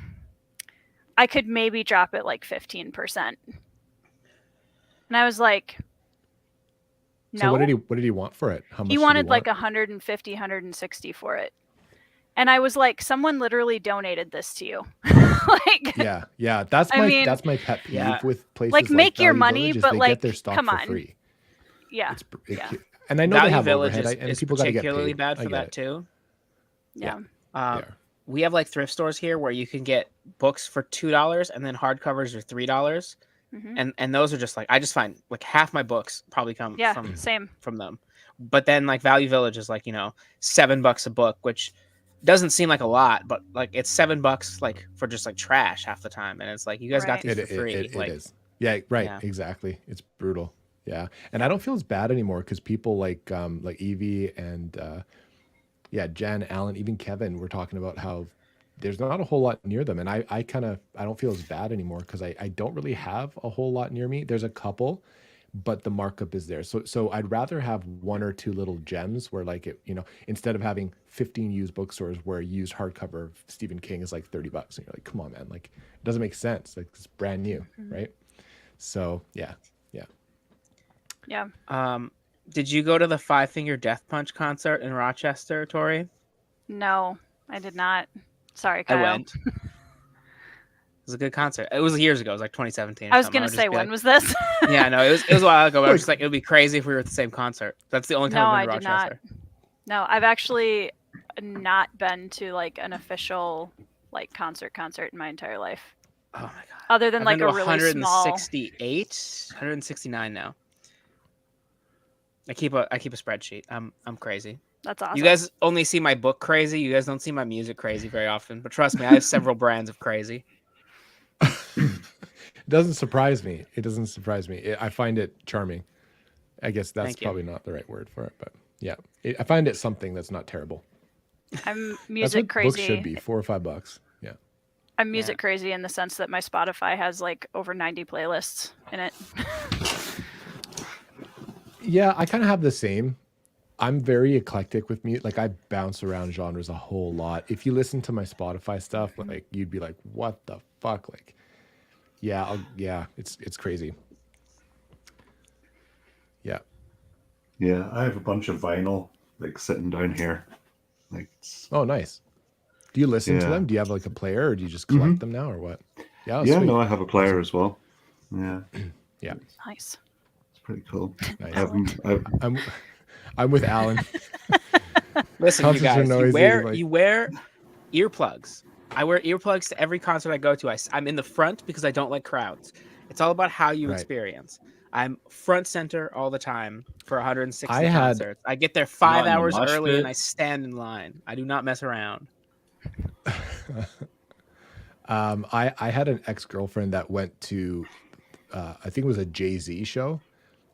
I could maybe drop it like 15%. And I was like, no. So what did he want for it? How much He did wanted want? like 150, 160 for it. And I was like, someone literally donated this to you. Like, yeah. That's my pet peeve Yeah. with places like make your Value money, Village is but they like, get their stock come for on. free. Yeah. Yeah. And I know Value they have Village overhead, and is people got to get particularly paid. bad I for get that it. too. Yeah. We have like thrift stores here where you can get books for $2 and then hardcovers are $3. And those are just like, I just find like half my books probably come same from them. But then like Value Village is like, you know, $7 a book, which doesn't seem like a lot, but like it's $7 like for just like trash half the time. And it's like, you guys got these for free. It like, is. Yeah, right. Yeah. Exactly. It's brutal. Yeah. And I don't feel as bad anymore because people like Evie and Jen, Alan, even Kevin were talking about how there's not a whole lot near them. And I don't feel as bad anymore because I don't really have a whole lot near me. There's a couple, but the markup is there. So I'd rather have one or two little gems where like it, you know, instead of having 15 used bookstores where a used hardcover of Stephen King is like $30. And you're like, come on, man. Like it doesn't make sense. Like it's brand new. Right. So yeah. Did you go to the Five Finger Death Punch concert in Rochester, Tori? No, I did not. Sorry, Kyle. I went. It was a good concert. It was years ago. It was like 2017. I was going to say, when was this? Yeah, no, it was a while ago. But I was just like, it would be crazy if we were at the same concert. That's the only time I've been to Rochester. No, I've actually not been to like an official like concert in my entire life. Oh my god! Other than I've like been a to really small. 169 now. I keep a spreadsheet. I'm crazy. That's awesome. You guys only see my book crazy. You guys don't see my music crazy very often. But trust me, I have several brands of crazy. It doesn't surprise me. I find it charming. I guess that's probably not the right word for it, but yeah, I find it something that's not terrible. I'm music that's what crazy. Books should be $4 or $5. Yeah. I'm music crazy in the sense that my Spotify has like over 90 playlists in it. Yeah, I kind of have the same. I'm very eclectic with music. Like I bounce around genres a whole lot. If you listen to my Spotify stuff, like you'd be like, "What the fuck?" Like, it's crazy. Yeah. Yeah, I have a bunch of vinyl like sitting down here. Like, oh, nice. Do you listen to them? Do you have like a player, or do you just collect them now, or what? Yeah. Sweet. No, I have a player as well. Yeah. Yeah. Nice. It's pretty cool. Nice. I'm with Alan. Listen, you guys, noisy, you wear earplugs. I wear earplugs to every concert I go to. I'm in the front because I don't like crowds. It's all about how you experience. I'm front center all the time for 160 concerts. I get there 5 hours early and I stand in line. I do not mess around. I had an ex-girlfriend that went to I think it was a Jay-Z show,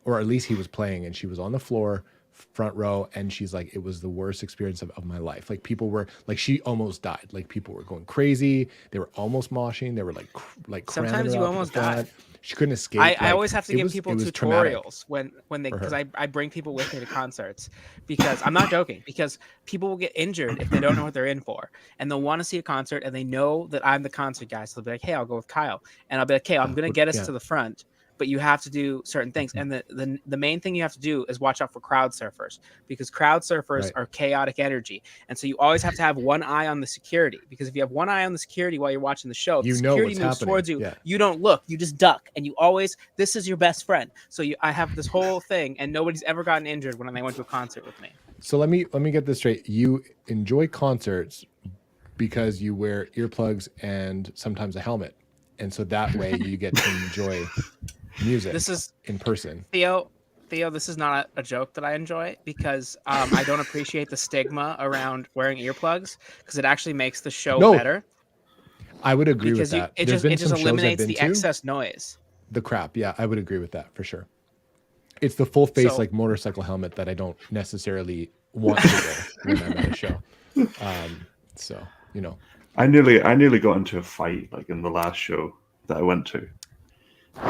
or at least he was playing, and she was on the floor front row, and she's like, it was the worst experience of my life. Like people were like, she almost died. Like people were going crazy. They were almost moshing. They were like sometimes you almost die. She couldn't escape. I always have to give people tutorials traumatic. when they, because I bring people with me to concerts, because I'm not joking, because people will get injured if they don't know what they're in for, and they'll want to see a concert and they know that I'm the concert guy, so they'll be like, hey, I'll go with Kyle, and I'll be like, hey, I'm gonna get us to the front, but you have to do certain things. And the main thing you have to do is watch out for crowd surfers, because crowd surfers are chaotic energy. And so you always have to have one eye on the security, because if you have one eye on the security while you're watching the show, if the security moves towards you, you don't look, you just duck, and you always, this is your best friend. So I have this whole thing, and nobody's ever gotten injured when they went to a concert with me. So let me get this straight. You enjoy concerts because you wear earplugs and sometimes a helmet. And so that way you get to enjoy music. This is in person. Theo, this is not a joke that I enjoy, because I don't appreciate the stigma around wearing earplugs, because it actually makes the show better. I would agree with that. It just eliminates the excess noise. The crap. Yeah, I would agree with that for sure. It's the full face like motorcycle helmet that I don't necessarily want to wear when I'm at a show. So, you know. I nearly got into a fight like in the last show that I went to.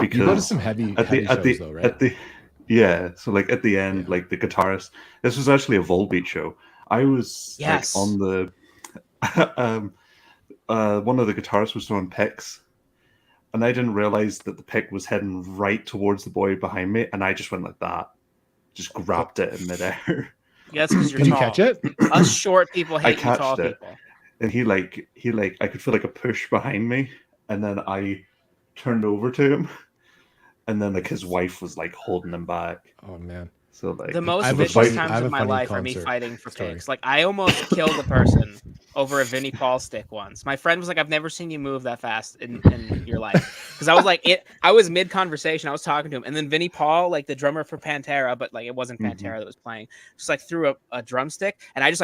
Because you go to some heavy shows though, right? So like at the end, like the guitarist, this was actually a Volbeat show. I was Yes. like on the one of the guitarists was throwing picks, and I didn't realize that the pick was heading right towards the boy behind me, and I just went like that, just grabbed it in midair. Yeah, that's because you're Did you tall. catch it? Us short people I hate you tall catched it. people. And he I could feel like a push behind me, and then I turned over to him, and then like his wife was like holding him back. Oh man. So like The most have a vicious funny- I times have of a my funny life are me concert fighting for story. picks. Like I almost killed a person over a Vinnie Paul stick once. My friend was like, "I've never seen you move that fast in your life." Because I was like, I was mid conversation, I was talking to him, and then Vinnie Paul, like the drummer for Pantera, but like it wasn't Pantera that was playing, just like threw a drumstick, and I was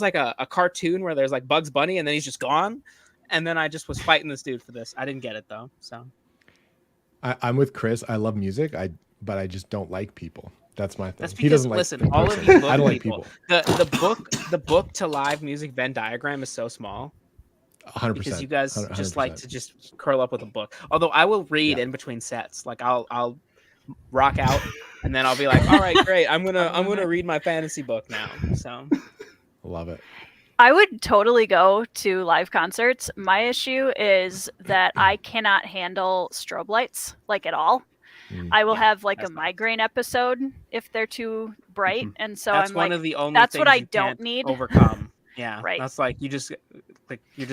like a cartoon where there's like Bugs Bunny, and then he's just gone, and then I just was fighting this dude for this. I didn't get it though, so. I'm with Chris. I love music. But I just don't like people. That's my thing. That's He because doesn't like listen, in all of person. these book I don't like people, people. the book to live music Venn diagram is so small 100%. because you guys 100%. just like to just curl up with a book. Although I will read Yeah. in between sets, like I'll rock out and then I'll be like, all right, great, I'm gonna read my fantasy book now. So Love it. I would totally go to live concerts. My issue is that I cannot handle strobe lights like at all. I will have like a that's nice. migraine episode if they're too bright, and so that's I'm one like, of the only that's things what I you don't can't need. overcome. Yeah, Right. That's like you're just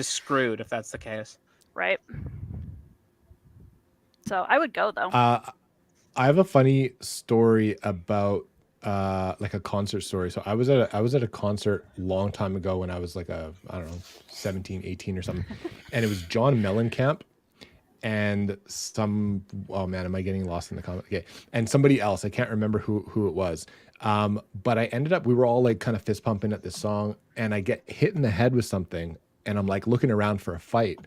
screwed if that's the case. Right. So I would go though. I have a funny story about like a concert story. So I was at a concert a long time ago when I was like I don't know, 17, 18 or something. And it was John Mellencamp and oh man, am I getting lost in the comment? Okay. And somebody else, I can't remember who it was. But I ended up, we were all like kind of fist pumping at this song, and I get hit in the head with something, and I'm like looking around for a fight,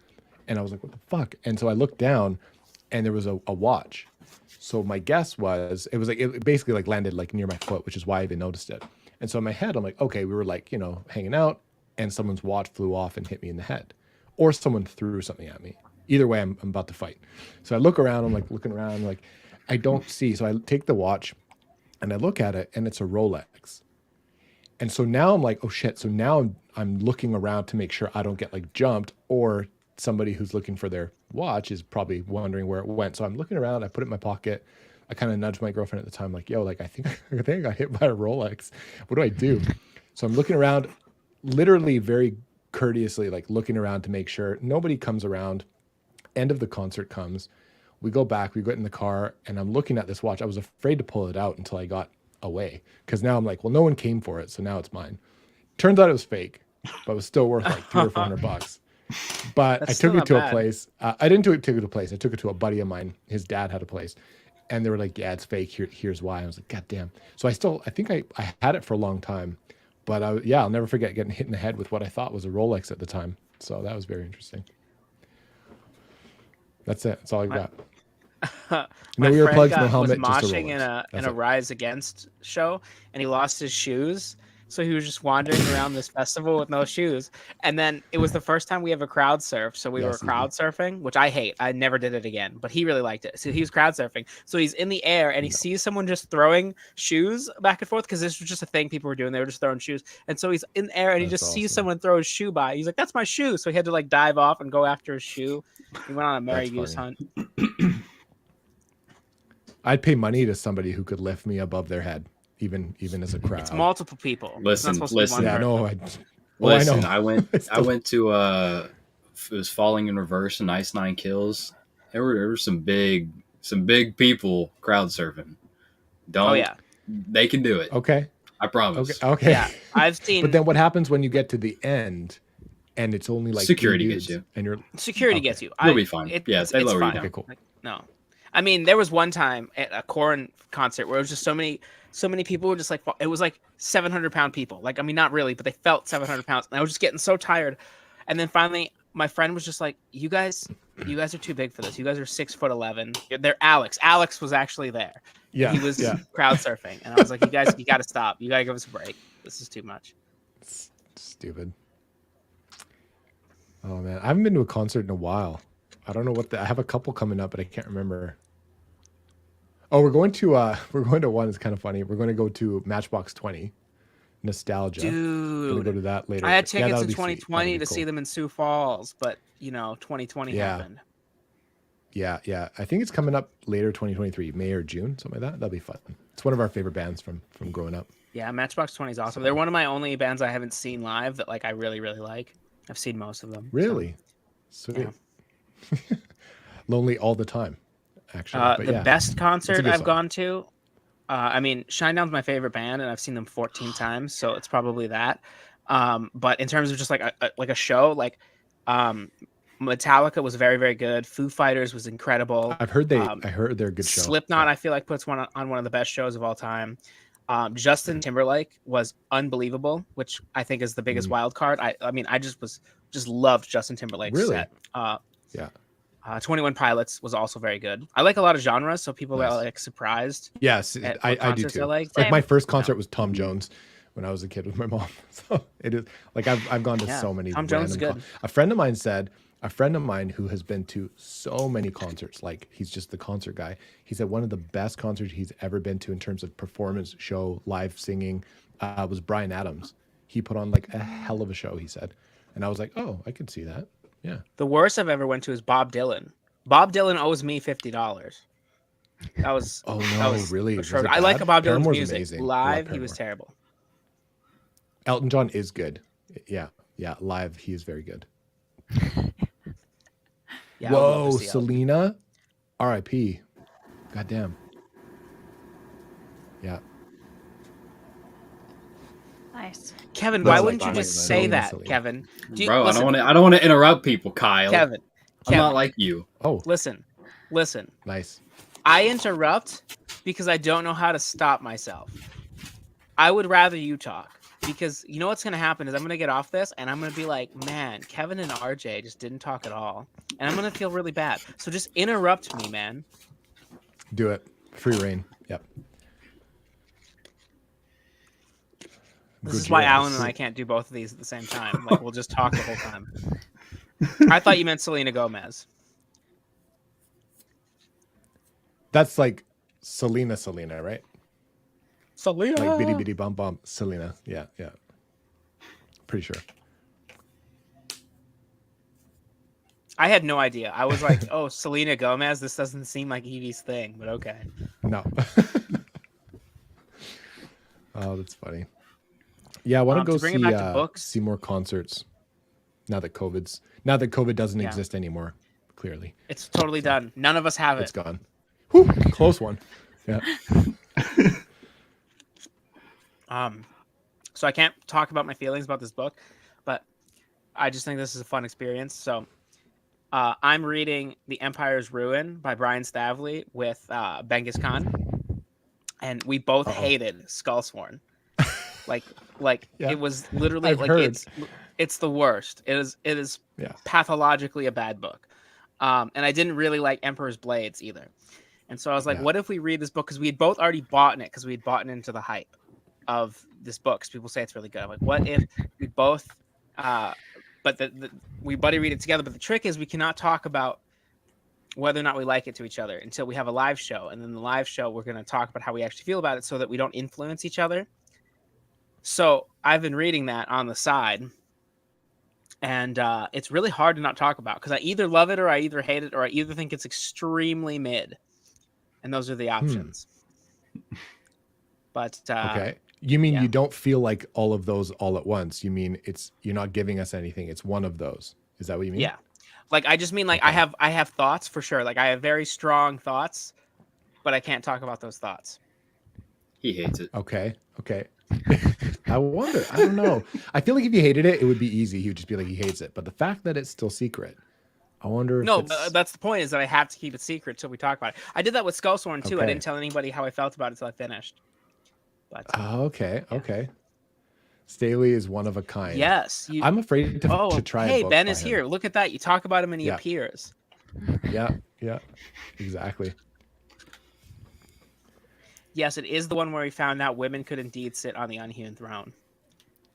and I was like, what the fuck? And so I looked down, and there was a watch. So my guess was, it basically like landed like near my foot, which is why I even noticed it. And so in my head, I'm like, okay, we were like, hanging out, and someone's watch flew off and hit me in the head, or someone threw something at me. Either way, I'm about to fight. So I look around, I'm like looking around, like I don't see. So I take the watch and I look at it, and it's a Rolex. And so now I'm like, oh shit. So now I'm looking around to make sure I don't get like jumped, or somebody who's looking for their watch is probably wondering where it went. So I'm looking around, I put it in my pocket. I kind of nudged my girlfriend at the time, like, yo, like I think I got hit by a Rolex. What do I do? So I'm looking around, literally very courteously, like looking around to make sure nobody comes around. End of the concert comes, we go back, we get in the car, and I'm looking at this watch. I was afraid to pull it out until I got away, because now I'm like, well, no one came for it, so now it's mine. Turns out it was fake, but it was still worth like $300 or $400. But That's I still took it not to bad. a place. I didn't take it to a place. I took it to a buddy of mine. His dad had a place, and they were like, yeah, it's fake. Here's why. I was like, god damn. So I think I had it for a long time, but I'll never forget getting hit in the head with what I thought was a Rolex at the time. So that was very interesting. That's it. That's all I got. My No friend earplugs, no was helmet, just a moshing Rolex. in That's a it. Rise Against show, and he lost his shoes. So he was just wandering around this festival with no shoes. And then it was the first time we ever crowd surfed. So we were Yes, crowd surfing, which I hate. I never did it again, but he really liked it. So he was crowd surfing. So he's in the air and he sees someone just throwing shoes back and forth, because this was just a thing people were doing. They were just throwing shoes. And so he's in the air and he That's just sees awesome. someone throw his shoe by. He's like, that's my shoe. So he had to like dive off and go after his shoe. He went on a merry That's goose funny. hunt. I'd pay money to somebody who could lift me above their head, even as a crowd. It's multiple people. Listen, it's not supposed to be one Yeah, person. no, Listen, I I know. went Still- to it was Falling in Reverse and Ice Nine Kills. There were some big people crowd surfing. Don't Oh yeah. They can do it. Okay. I promise. Okay. Yeah. I've seen But then what happens when you get to the end and it's only like Security three gets dudes, you. and you're security Okay. gets you. You'll be fine. Yeah, they lower you fine. down. Okay, cool. Like, no. I mean, there was one time at a Korn concert where it was just so many people were just like, it was like 700-pound people. Like, I mean, not really, but they felt 700 pounds. And I was just getting so tired. And then finally, my friend was just like, you guys are too big for this. You guys are 6'11". They're Alex. Alex was actually there. Yeah. He was yeah. crowd surfing. And I was like, you got to stop. You got to give us a break. This is too much. It's stupid. Oh man, I haven't been to a concert in a while. I don't know I have a couple coming up, but I can't remember. Oh, we're going to one that's kind of funny. We're going to go to Matchbox 20. Nostalgia. Gonna go Dude, to that later. I had Yeah, tickets that'll in be sweet. 2020 That'll to be see cool. them in Sioux Falls, but 2020 Yeah. happened. Yeah. I think it's coming up later 2023, May or June, something like that. That'll be fun. It's one of our favorite bands from growing up. Yeah, Matchbox 20 is awesome. They're one of my only bands I haven't seen live that like I really really like. I've seen most of them. so, Really? Sweet. yeah. Lonely all the time, actually. But The yeah, best it's a concert good I've song. gone to, I mean, Shinedown's my favorite band, and I've seen them 14 times, so it's probably that. But in terms of just like a show, like Metallica was very very good. Foo Fighters was incredible. I heard they're a good show. Slipknot, Yeah. I feel like puts one on one of the best shows of all time. Justin Timberlake was unbelievable, which I think is the biggest wild card. I mean, I just loved Justin Timberlake's Really? set. Yeah. 21 Pilots was also very good. I like a lot of genres, so people Nice. are like surprised. Yes, at I what do concerts too. I like. Like my Same. first concert was Tom Jones when I was a kid with my mom. So it is like I've gone to Yeah, so many. Tom Jones is random good. A friend of mine said, a friend of mine who has been to so many concerts, like he's just the concert guy. He said one of the best concerts he's ever been to in terms of performance, show, live singing, was Bryan Adams. He put on like a hell of a show, he said, and I was like, oh, I could see that. Yeah. The worst I've ever went to is Bob Dylan. Bob Dylan owes me $50. That was Oh that no, was really? Was atrocious. it I like bad? Bob Dylan's Paramore's music. amazing. I love Live, he was Paramore. terrible. Elton John is good. Yeah. Live, he is very good. Yeah, I would love Whoa, to see Elton. Selena, R.I.P. Goddamn. Yeah. Nice. Kevin, That's why like wouldn't you like just Selena, say that, Selena. Kevin? Bro, listen, I don't want to interrupt people, Kyle. Kevin, I'm not like you. Oh, listen. nice. I interrupt because I don't know how to stop myself. I would rather you talk because you know what's going to happen is I'm going to get off this and I'm going to be like, man, Kevin and RJ just didn't talk at all. And I'm going to feel really bad. So just interrupt me, man. Do it. Free reign. Yep. This Good is why job. Alan and I can't do both of these at the same time. Like, we'll just talk the whole time. I thought you meant Selena Gomez. That's like Selena, right? Selena. Like bitty bitty bum bum. Selena. Yeah. Pretty sure. I had no idea. I was like, oh, Selena Gomez. This doesn't seem like Evie's thing, but okay. No. Oh, that's funny. Yeah, I want to go to bring it back to books. see more concerts. Now that COVID doesn't Yeah. exist anymore, clearly. It's totally done. None of us have It's it. gone. Whew, close one. Yeah. So I can't talk about my feelings about this book, but I just think this is a fun experience. So I'm reading The Empire's Ruin by Brian Stavley with Genghis Khan, and we both hated Skullsworn. Like Yeah. it was literally I've like heard. it's the worst. It is Yeah. pathologically a bad book. And I didn't really like Emperor's Blades either. And so I was like, Yeah. what if we read this book? Because we had both already bought it because we had bought into the hype of this book. Because people say it's really good. I'm like, what if we both, but we buddy read it together. But the trick is we cannot talk about whether or not we like it to each other until we have a live show. And then the live show, we're going to talk about how we actually feel about it so that we don't influence each other. So I've been reading that on the side. And it's really hard to not talk about because I either love it or I either hate it or I either think it's extremely mid. And those are the options. But Okay. You mean yeah. you don't feel like all of those all at once? You mean you're not giving us anything. It's one of those. Is that what you mean? yeah, like I just mean like Okay. I have thoughts for sure. Like I have very strong thoughts, but I can't talk about those thoughts. He hates it. Okay. I wonder. I don't know. I feel like if you hated it, it would be easy. He would just be like, he hates it. But the fact that it's still secret, I wonder if No, it's... that's the point is that I have to keep it secret till we talk about it. I did that with Skullsworn too. I Okay. didn't tell anybody how I felt about it until I finished. But Oh, okay. Staley is one of a kind. yes, I'm afraid to try. Hey, a book Ben by is him. here. Look at that. You talk about him and he Yeah. appears. Yeah, exactly. Yes, it is the one where we found out women could indeed sit on the unhewn throne.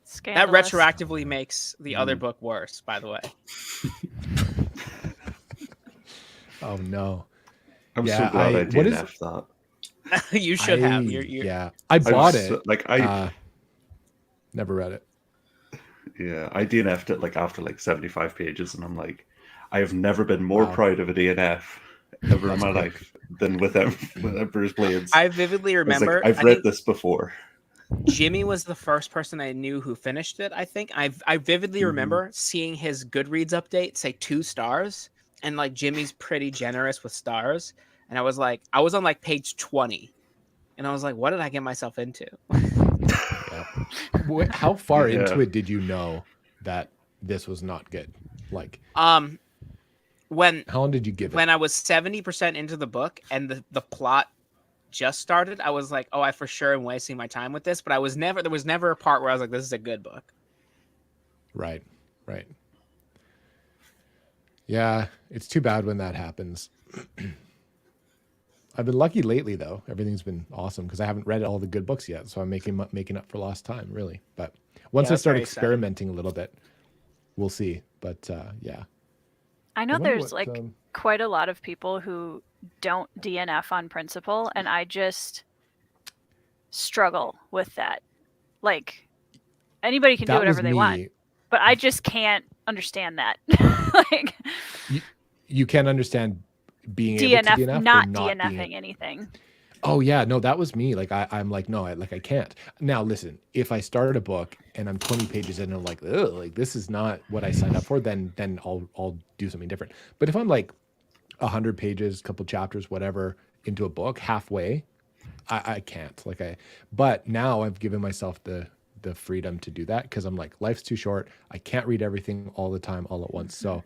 That Scandalous. retroactively makes the other book worse, by the way. Oh no. I'm Yeah, so glad I what is- DNF'd that. You should have. You're Yeah, I bought it. Like I Never read it. Yeah, I DNF'd it like after like 75 pages, and I'm like, I have never been more Wow. proud of a DNF ever in That's my cool. life than with Emperor's Blades. I vividly I was like, remember. I've I read think this before. Jimmy was the first person I knew who finished it. I think I vividly Mhm. remember seeing his Goodreads update say 2 stars, and like Jimmy's pretty generous with stars, and I was on like page 20, and I was like, what did I get myself into? Yeah. How far Yeah. into it did you know that this was not good? Like, When how long did you give it? when I was 70% into the book and the plot just started, I was like, oh, I for sure am wasting my time with this. But there was never a part where I was like, this is a good book. Right. Yeah, it's too bad when that happens. I've been lucky lately, though. Everything's been awesome because I haven't read all the good books yet, so I'm making up for lost time, really. But once I that's start very exciting. experimenting a little bit, we'll see. But yeah, I know I wonder there's what, like quite a lot of people who don't DNF on principle, and I just struggle with that. Like anybody can do that was whatever they want, me. but I just can't understand that. Like You can't understand being able to DNF not or not DNFing being. anything. Oh yeah, no, that was me. Like I'm like, no, I can't. Now listen, if I start a book and I'm 20 pages in and I'm like, ugh, like this is not what I signed up for, then I'll do something different. But if I'm like 100 pages, couple chapters, whatever, into a book halfway, I can't. But now I've given myself the freedom to do that because I'm like, life's too short. I can't read everything all the time, all at once. So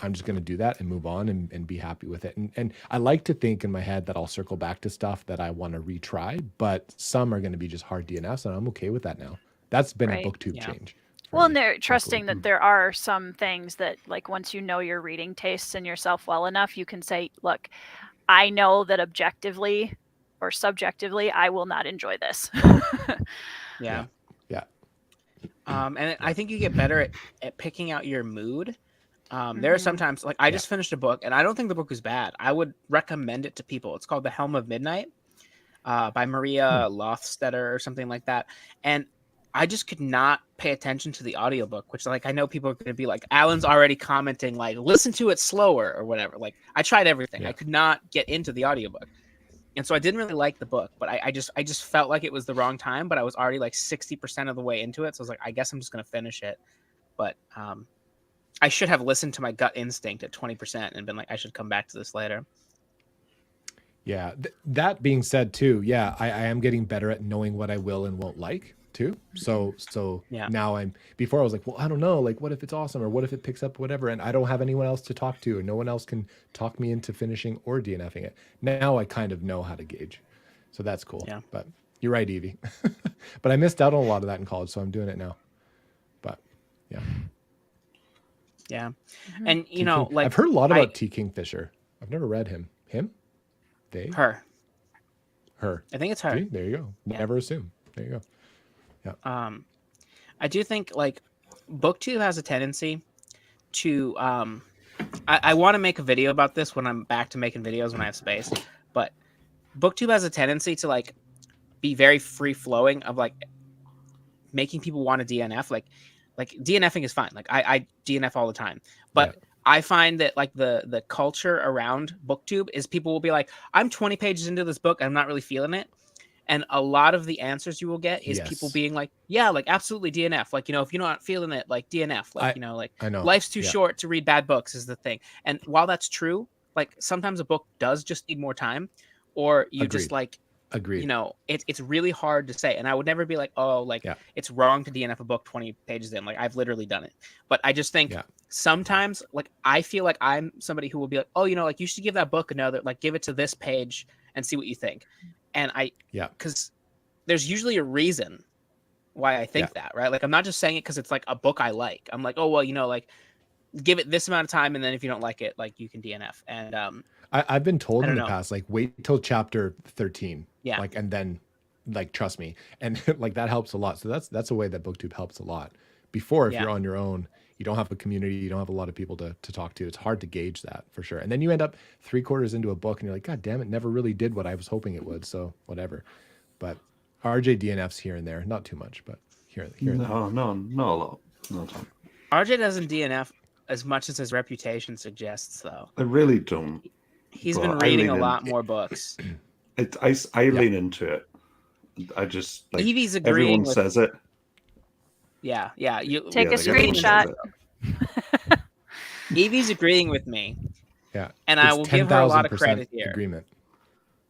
I'm just going to do that and move on and be happy with it. And I like to think in my head that I'll circle back to stuff that I want to retry, but some are going to be just hard DNFs, and I'm okay with that now. That's been a Right. booktube change. for Well, me, and they're trusting luckily. that there are some things that, like, once you know your reading tastes and yourself well enough, you can say, look, I know that objectively or subjectively, I will not enjoy this. Yeah. Yeah. And I think you get better at picking out your mood. There are sometimes, like, I just finished a book, and I don't think the book was bad. I would recommend it to people. It's called The Helm of Midnight by Maria Lothstetter or something like that. And I just could not pay attention to the audiobook, which, like, I know people are going to be like, Alan's already commenting, like, listen to it slower or whatever. Like, I tried everything. Yeah. I could not get into the audiobook. And so I didn't really like the book, but I just felt like it was the wrong time, but I was already like 60% of the way into it. So I was like, I guess I'm just going to finish it. But I should have listened to my gut instinct at 20% and been like, I should come back to this later. Yeah. That being said too, yeah, I am getting better at knowing what I will and won't like too. So Yeah. now before I was like, well, I don't know, like what if it's awesome or what if it picks up whatever, and I don't have anyone else to talk to and no one else can talk me into finishing or DNFing it. Now I kind of know how to gauge. So that's cool. Yeah. But you're right, Evie. But I missed out on a lot of that in college, so I'm doing it now. But yeah. Yeah. And you know, like, I've heard a lot about T. Kingfisher. I've never read him. Him? They? her. I think it's her. See? There you go. Yeah. Never assume. There you go. I do think, like, BookTube has a tendency to I want to make a video about this when I'm back to making videos when I have space, but BookTube has a tendency to, like, be very free flowing of, like, making people want to DNF. Like DNFing is fine. Like, I DNF all the time, but I find that, like, the culture around BookTube is people will be like, I'm 20 pages into this book, I'm not really feeling it. And a lot of the answers you will get is people being like, yeah, like, absolutely DNF. Like, you know, if you're not feeling it, like, DNF. Like, I know. Life's too short to read bad books is the thing. And while that's true, like, sometimes a book does just need more time, or you just, like, Agreed. you know, it's really hard to say. And I would never be like, oh, like, it's wrong to DNF a book 20 pages in. Like, I've literally done it. But I just think sometimes, like, I feel like I'm somebody who will be like, oh, you know, like, you should give that book another, like, give it to this page and see what you think. And because there's usually a reason why I think that, right? Like, I'm not just saying it because it's, like, a book I like. I'm like, oh, well, you know, like, give it this amount of time, and then if you don't like it, like, you can DNF. And I've been told in the past, like, wait till chapter 13. Yeah. Like, and then, like, trust me. And like, that helps a lot. So that's a way that BookTube helps a lot. Before, if you're on your own, you don't have a community, you don't have a lot of people to talk to. It's hard to gauge that for sure. And then you end up 3/4 into a book and you're like, God damn it, never really did what I was hoping it would. So whatever. But RJ DNFs here and there, not too much, but Here. No, not a lot. No, I don't. RJ doesn't DNF as much as his reputation suggests, though. I really don't. He's But been I reading a lean lot in- more books. I lean into it. I just like Evie's agreeing everyone with. says it. Yeah. You Take a like, everyone says screenshot. it. Evie's agreeing with me, Yeah. and I It's will give her a lot of 10,000% credit here agreement.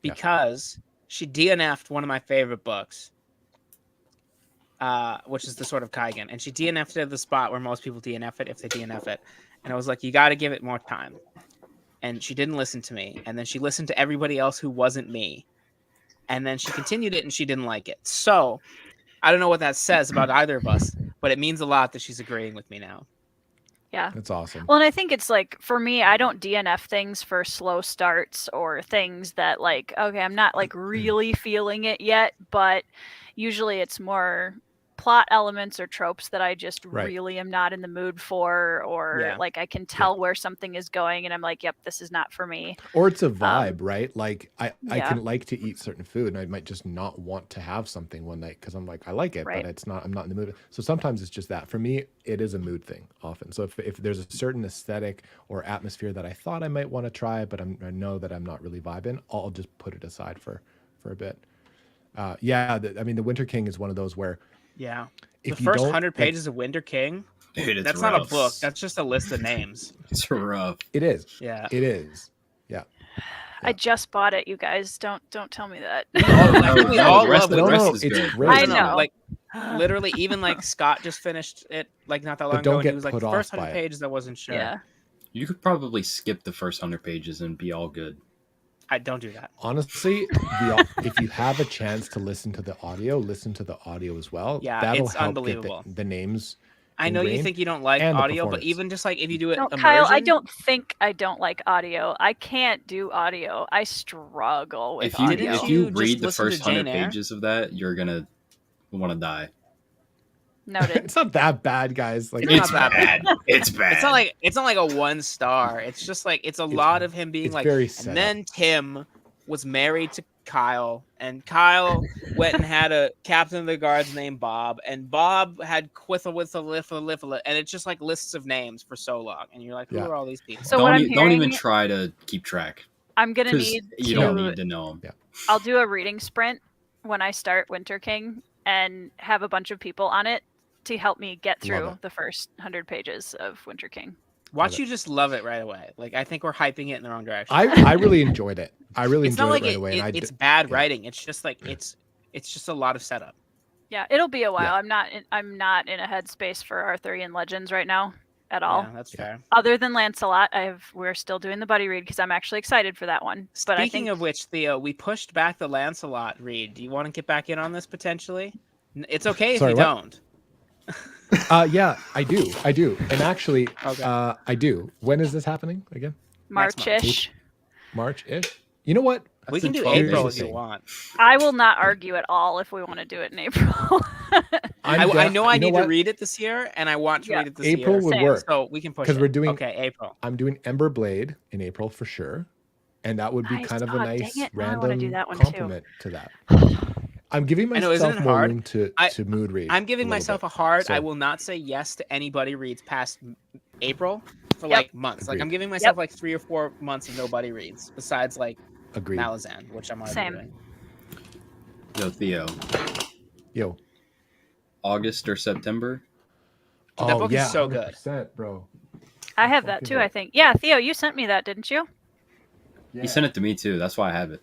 because she DNF'd one of my favorite books, which is the Sword of Kaigen, and she DNF'd it at the spot where most people DNF it if they DNF it, and I was like, you got to give it more time, and she didn't listen to me, and then she listened to everybody else who wasn't me, and then she continued it and she didn't like it. So I don't know what that says about either of us, but it means a lot that she's agreeing with me now. Yeah. That's awesome. Well, and I think it's like, for me, I don't DNF things for slow starts or things that like, okay, I'm not like really feeling it yet, but usually it's more plot elements or tropes that I just Right. really am not in the mood for, or Yeah. like I can tell where something is going and I'm like, yep, this is not for me. Or it's a vibe, right? Like I yeah. can like to eat certain food and I might just not want to have something one night because I'm like, I like it, Right. but I'm not in the mood. So sometimes it's just that. For me, it is a mood thing often. So if there's a certain aesthetic or atmosphere that I thought I might want to try, but I know that I'm not really vibing, I'll just put it aside for a bit. I mean, The Winter King is one of those where Yeah. if The you first don't, 100 like, pages of Winter King, Dude, it's that's rough. not a book. That's just a list of names. It's rough. it is. Yeah. It is. Yeah. I just bought it, you guys. Don't tell me that. I think we all the rest, love the No, rest no, is it's good. great. I No, know. like literally, even like Scott just finished it like not that long don't ago, and get he was like, put the off first by 100 it. pages, I wasn't sure. Yeah. You could probably skip the first 100 pages and be all good. I don't do that. Honestly, if you have a chance to listen to the audio, listen to the audio as well. Yeah, That'll it's help unbelievable. get the names. I know you ingrained think you don't like and the audio, but performance. even just like if you do it No, immersion, Kyle, I don't think I don't like audio. I can't do audio. I struggle with If you audio. if you just read the listen to first 100 Jane Eyre? pages of that, you're gonna want to die. Noted. It's not that bad, guys. Like It's not that bad. It's bad. It's not like a 1 star. It's just like it's a lot of him being it's like, very set and then Tim was married to Kyle, and Kyle went and had a captain of the guards named Bob, and Bob had Quitha, and it's just like lists of names for so long, and you're like, who Yeah. are all these people? So what I'm don't even hearing- try to keep track I'm gonna because need you to. don't need to know them. Yeah. I'll do a reading sprint when I start Winter King and have a bunch of people on it to help me get through it. the first 100 pages of Winter King. Watch you just love it right away. Like I think we're hyping it in the wrong direction. I really enjoyed it. I really it's not enjoyed like it right away. And it's bad yeah. writing. It's just like it's just a lot of setup. Yeah, it'll be a while. Yeah. I'm not in a headspace for Arthurian legends right now at all. Yeah, that's fair. Other than Lancelot, we're still doing the buddy read because I'm actually excited for that one. But I Speaking think of which, Theo, we pushed back the Lancelot read. Do you want to get back in on this potentially? It's okay if Sorry, you what? don't. Yeah, I do. And actually, Okay. I do. When is this happening again? Next month. March-ish. March-ish? You know what? We That's can in do 12 April days. if you want. I will not argue at all if we want to do it in April. I know I you need what? to read it this year, and I want to Yeah. read it this April year. would Same. work. So we can push 'Cause it. we're doing- Okay, April. I'm doing Ember Blade in April for sure. And that would be Nice. kind of Oh, a dang nice it. Now I wanna do random that one too. compliment to that. I'm giving I know, isn't myself it more hard? room to mood read. I'm giving a little myself bit. a hard. I So- will not say yes to anybody reads past April for Yep. like months. Like I'm Agreed. giving myself like 3 or 4 months of nobody reads besides like Agreed. Malazan, which I'm already Same. doing. Yo, Theo, Yo. August or September? Dude, that book is so good. 100%, bro. I have that too, I think. Yeah, Theo, you sent me that, didn't you? Yeah. He sent it to me too. That's why I have it.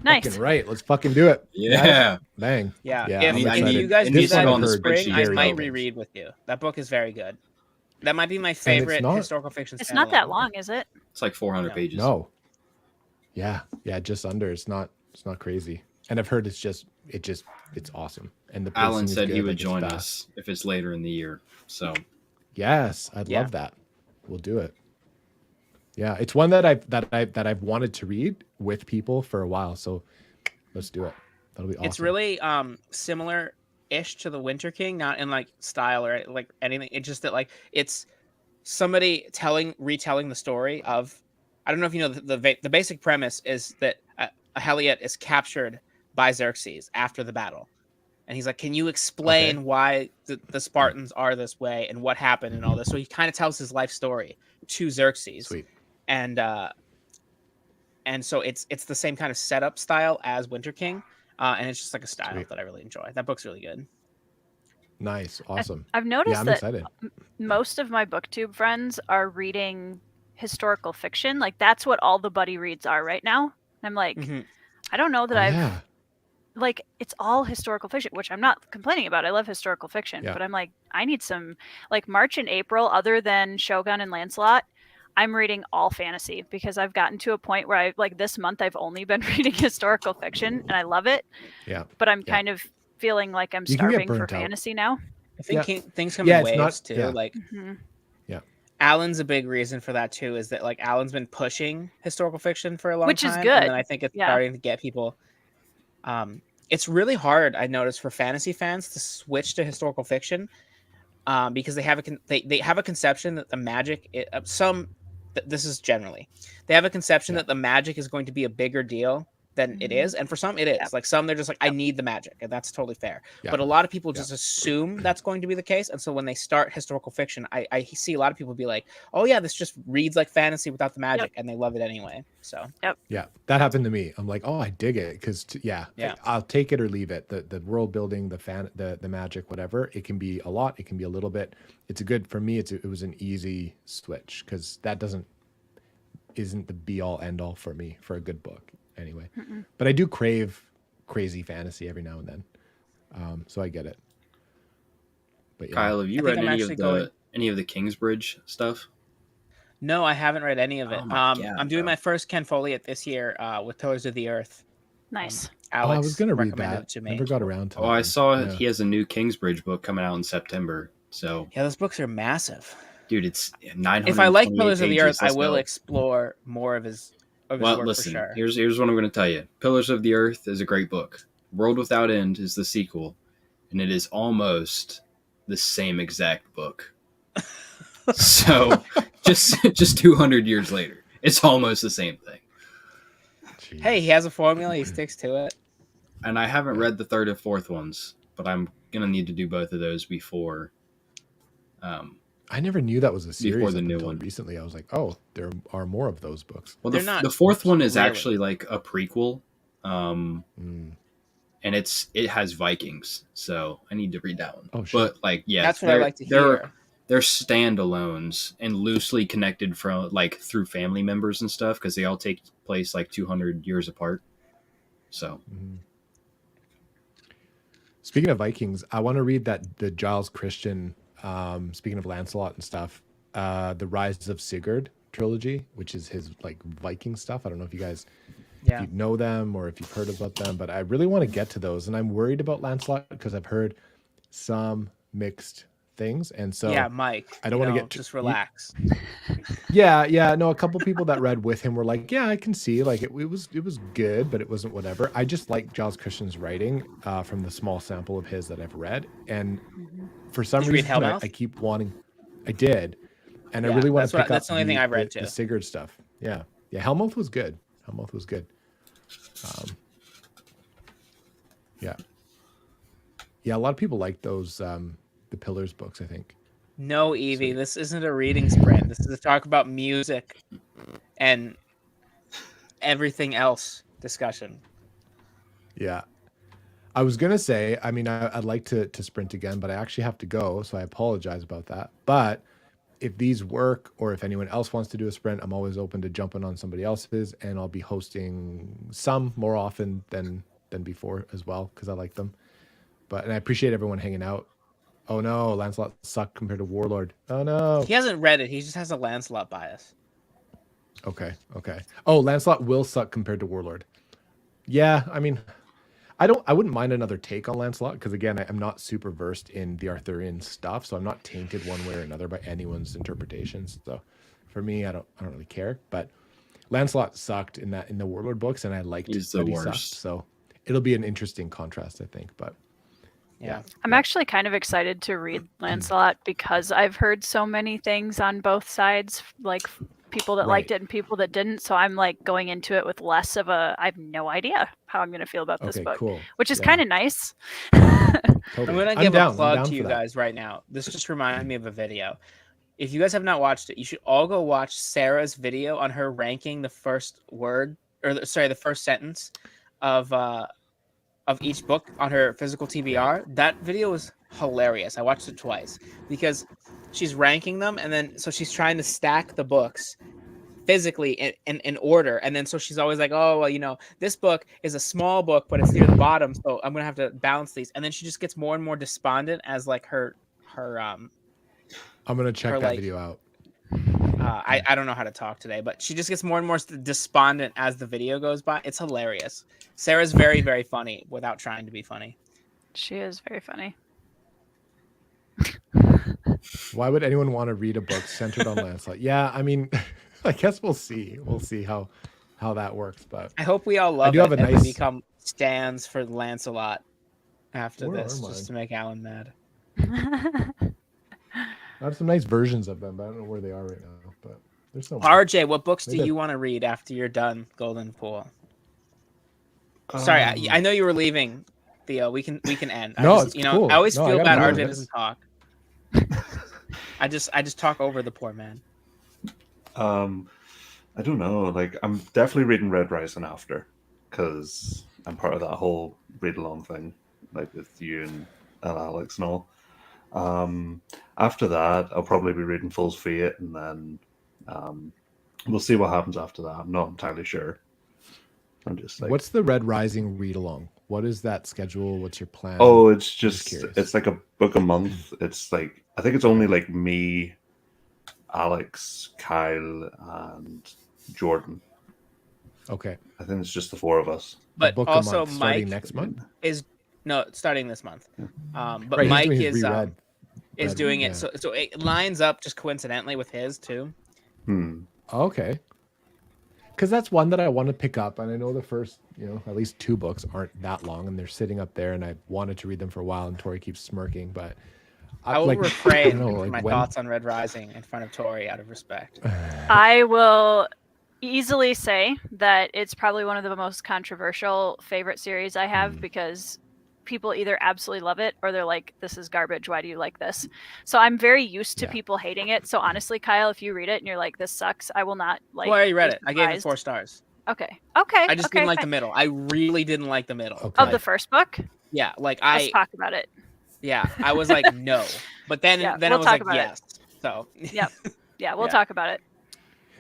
Nice. Fucking right. Let's fucking do it. Yeah. Bang. Yeah. Yeah, if I'm excited. you guys This do one that on in the the spring, I spreadsheet might helps. reread with you. That book is very good. That might be my favorite not- historical fiction. It's not that standalone. long, is it? It's like 400 No. pages. No. Yeah. Yeah, just under. It's not crazy. And I've heard it's awesome. And the Alan pacing is said he good, would like, it's join fast. us if it's later in the year. So Yes, I'd Yeah. love that. We'll do it. Yeah, it's one that I've wanted to read with people for a while. So let's do it. That'll be awesome. It's really similar-ish to the Winter King, not in like style or like anything. It's just that like it's somebody retelling the story of. I don't know if you know the basic premise is that Heliot is captured by Xerxes after the battle, and he's like, "Can you explain why the Spartans are this way and what happened and all this?" So he kind of tells his life story to Xerxes, Sweet. and so it's the same kind of setup style as Winter King, and it's just like a style Sweet. that I really enjoy. That book's really good. Nice. Awesome. I've noticed I'm that excited. most of my booktube friends are reading historical fiction. Like that's what all the buddy reads are right now. And I'm like, Mhm. I don't know that Oh, I've yeah. like it's all historical fiction, which I'm not complaining about. I love historical fiction, Yeah. but I'm like, I need some like March and April, other than Shogun and Lancelot. I'm reading all fantasy because I've gotten to a point where I like this month I've only been reading historical fiction and I love it. Yeah. But I'm Yeah. kind of feeling like I'm You can get starving for burnt out. fantasy now. I think Yeah. things come Yeah, in it's waves not- too. yeah. Like Mhm. Alan's a big reason for that too. Is that like Alan's been pushing historical fiction for a long Which time, is and good. then I think it's Yeah. starting to get people. It's really hard, I noticed, for fantasy fans to switch to historical fiction, because they have they have a conception that the magic this is generally they have a conception that the magic is going to be a bigger deal than it is, and for some it is. Yep. Like some, they're just like, I need the magic, and that's totally fair. Yeah. But a lot of people just assume that's going to be the case, and so when they start historical fiction, I see a lot of people be like, oh yeah, this just reads like fantasy without the magic, and they love it anyway. So Yeah, that happened to me. I'm like, oh, I dig it because Yeah. I'll take it or leave it. The world building, the magic, whatever. It can be a lot. It can be a little bit. It's a good for me. It was an easy switch because that isn't the be all end all for me for a good book anyway. But I do crave crazy fantasy every now and then, so I get it. But yeah. Kyle, have you I think read I'm actually any of the Kingsbridge stuff? no, I haven't read any of it. Oh my God, I'm doing bro. my first Ken Follett this year with Pillars of the Earth. Nice. Alex I was gonna read recommended that. it to me. Never got around to. Oh, that I one. saw Yeah. he has a new Kingsbridge book coming out in September. So, Yeah, those books are massive. dude, it's 900. If I like Pillars of the Earth, I will explore more of his Well, work listen, for sure. here's what I'm going to tell you. Pillars of the Earth is a great book. World Without End is the sequel, and it is almost the same exact book. So, just 200 years later, it's almost the same thing. Jeez. Hey, he has a formula. He sticks to it. And I haven't read the third and fourth ones, but I'm going to need to do both of those before. I never knew that was a series Before the up new until one. recently. I was like, oh, there are more of those books. Well, They're not the fourth one is really. actually like a prequel. Mm. And it has Vikings, so I need to read that one. Oh, shit. But like, yeah, That's what I like to hear. They're standalones and loosely connected from like through family members and stuff because they all take place like 200 years apart. So Mhm. Speaking of Vikings, I want to read the Giles Christian. Speaking of Lancelot and stuff, the Rise of Sigurd trilogy, which is his like Viking stuff. I don't know if you guys if you know them or if you've heard about them, but I really want to get to those. And I'm worried about Lancelot because I've heard some mixed things, and so Yeah, Mike. I don't want to get just relax. Yeah. No, a couple people that read with him were like, yeah, I can see like it was good, but it wasn't whatever. I just like Giles Christian's writing from the small sample of his that I've read, and for some Did you read reason Hellmouth? I keep wanting. I did, and I Yeah, really want that's to what- pick that's up the only thing I've read the too. Sigurd stuff. Yeah. Hellmouth was good. Yeah. A lot of people like those the Pillars books, I think. No, Evie, this isn't a reading sprint. This is a talk about music and everything else discussion. Yeah. I was going to say, I mean, I'd like to sprint again, but I actually have to go, so I apologize about that. But if these work or if anyone else wants to do a sprint, I'm always open to jumping on somebody else's, and I'll be hosting some more often than before as well because I like them. And I appreciate everyone hanging out. Oh no, Lancelot sucked compared to Warlord. Oh no. He hasn't read it. He just has a Lancelot bias. Okay. Oh, Lancelot will suck compared to Warlord. Yeah, I mean, I wouldn't mind another take on Lancelot because again, I'm not super versed in the Arthurian stuff, so I'm not tainted one way or another by anyone's interpretations. So for me, I don't really care. But Lancelot sucked in the Warlord books, and I liked He's the that he sucked. worst. So it'll be an interesting contrast, I think. But Yeah. I'm actually kind of excited to read Lancelot because I've heard so many things on both sides, like people that liked it and people that didn't. So I'm like going into it with less of a, I have no idea how I'm going to feel about this book, cool. which is Yeah. kind of nice. Totally. I'm gonna give a plug to you guys right now. This just reminded me of a video. If you guys have not watched it, you should all go watch Sarah's video on her ranking the first word, or sorry, the first sentence of each book on her physical TBR. That video was hilarious. I watched it twice because she's ranking them, and then so she's trying to stack the books physically in order, and then so she's always like, oh well, you know, this book is a small book but it's near the bottom, so I'm gonna have to balance these, and then she just gets more and more despondent as like her I'm gonna check that video out. I don't know how to talk today, but she just gets more and more despondent as the video goes by. It's hilarious. Sarah's very, very funny without trying to be funny. She is very funny. Why would anyone want to read a book centered on Lancelot? Yeah, I mean, I guess we'll see. We'll see how that works. But I hope we all love do it have a and nice- we become stands for Lancelot after Where this, are just to mine? make Alan mad. I have some nice versions of them, but I don't know where they are right now. But there's no. RJ, what books do Maybe- you want to read after you're done Golden Pool? Sorry, I know you were leaving, Theo. We can end. No, I it's just, cool. I always No, I feel gotta bad know RJ this. doesn't talk. I just talk over the poor man. I don't know. Like, I'm definitely reading Red Rising after, because I'm part of that whole read along thing, like with you and Alex and all. After that, I'll probably be reading Fool's Fate, and then we'll see what happens after that. I'm not entirely sure. I'm just like, What's the Red Rising read along? What is that schedule? What's your plan? oh, it's just just curious. it's like a book a month. It's like, I think it's only like me, Alex, Kyle, and Jordan. Okay. I think it's just the four of us. But book a also month starting Mike next month. is starting this month. But Right, he's Mike doing his is reread. is Read, doing yeah. it, so it lines up just coincidentally with his too. Okay. Because that's one that I want to pick up, and I know the first, at least 2 books aren't that long, and they're sitting up there, and I wanted to read them for a while, and Tori keeps smirking, but I will I refrain don't know, from like, my when- thoughts on Red Rising in front of Tori out of respect. I will easily say that it's probably one of the most controversial favorite series I have because people either absolutely love it or they're like, this is garbage. Why do you like this? So I'm very used to Yeah. people hating it. So honestly, Kyle, if you read it and you're like, this sucks, I will not like. Well, I already read be it. I gave it surprised. 4 stars. Okay. I just didn't like fine. the middle. I really didn't like the middle. Okay. Of the first book. Yeah, like Let's talk about it. I was like no, but then Yeah, then we'll I was talk like about it. yes. So Yep. Yeah, we'll Yeah. talk about it.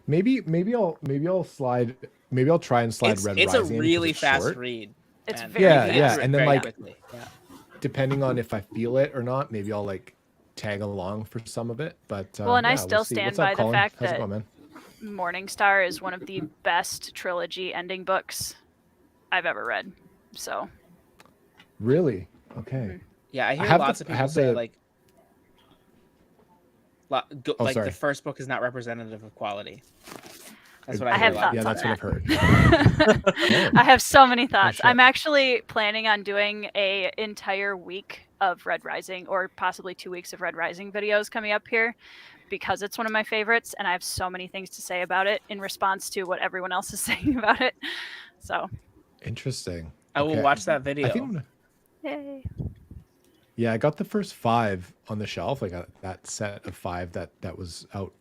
Maybe I'll try and slide it's Red it's Rising a in 'cause really it's fast short. read. It's and very Yeah, fast. yeah, and then, very like, quickly. Yeah. Depending on if I feel it or not, maybe I'll like tag along for some of it. But Well, and I yeah, still we'll see. stand What's up, by the Colin? fact How's it that going, man? Morningstar is one of the best trilogy ending books I've ever read. So Really? Okay. Yeah, I hear have lots the- of I people have say the- like Oh, like sorry. the first book is not representative of quality. That's what I I, have hear a lot. thoughts Yeah, on that's what that. I've heard. I have so many thoughts. shit. I'm actually planning on doing a entire week of Red Rising, or possibly 2 weeks of Red Rising videos coming up here, because it's one of my favorites, and I have so many things to say about it in response to what everyone else is saying about it. So, Interesting. I will Okay. watch that I video. think I'm gonna- yay. Yeah, I got the first 5 on the shelf, like that set of 5 that was out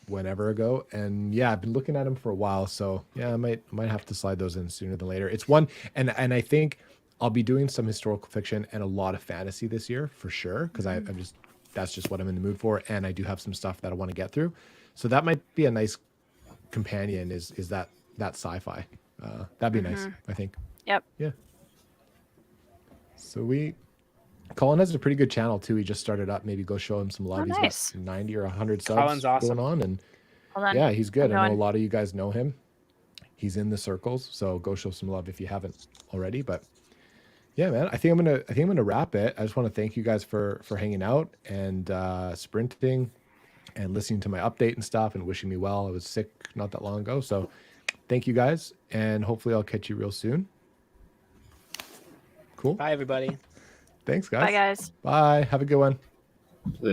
whenever ago, and yeah, I've been looking at them for a while. So yeah, I might have to slide those in sooner than later. It's one, and I think I'll be doing some historical fiction and a lot of fantasy this year for sure, because I'm just that's just what I'm in the mood for, and I do have some stuff that I want to get through. So that might be a nice companion. Is that sci-fi? That'd be nice, I think. Yep. Yeah. So Colin has a pretty good channel too. He just started up. Maybe go show him some love. Oh, He's nice. got 90 or 100 subs Colin's awesome. going on, and Hold on. yeah, he's good. I'm I know a going. lot of you guys know him. He's in the circles, so go show some love if you haven't already. But yeah, man, I think I'm gonna wrap it. I just want to thank you guys for hanging out and sprinting and listening to my update and stuff and wishing me well. I was sick not that long ago, so thank you guys, and hopefully I'll catch you real soon. Cool. Bye everybody. Thanks, guys. Bye, guys. Bye. Have a good one. See ya.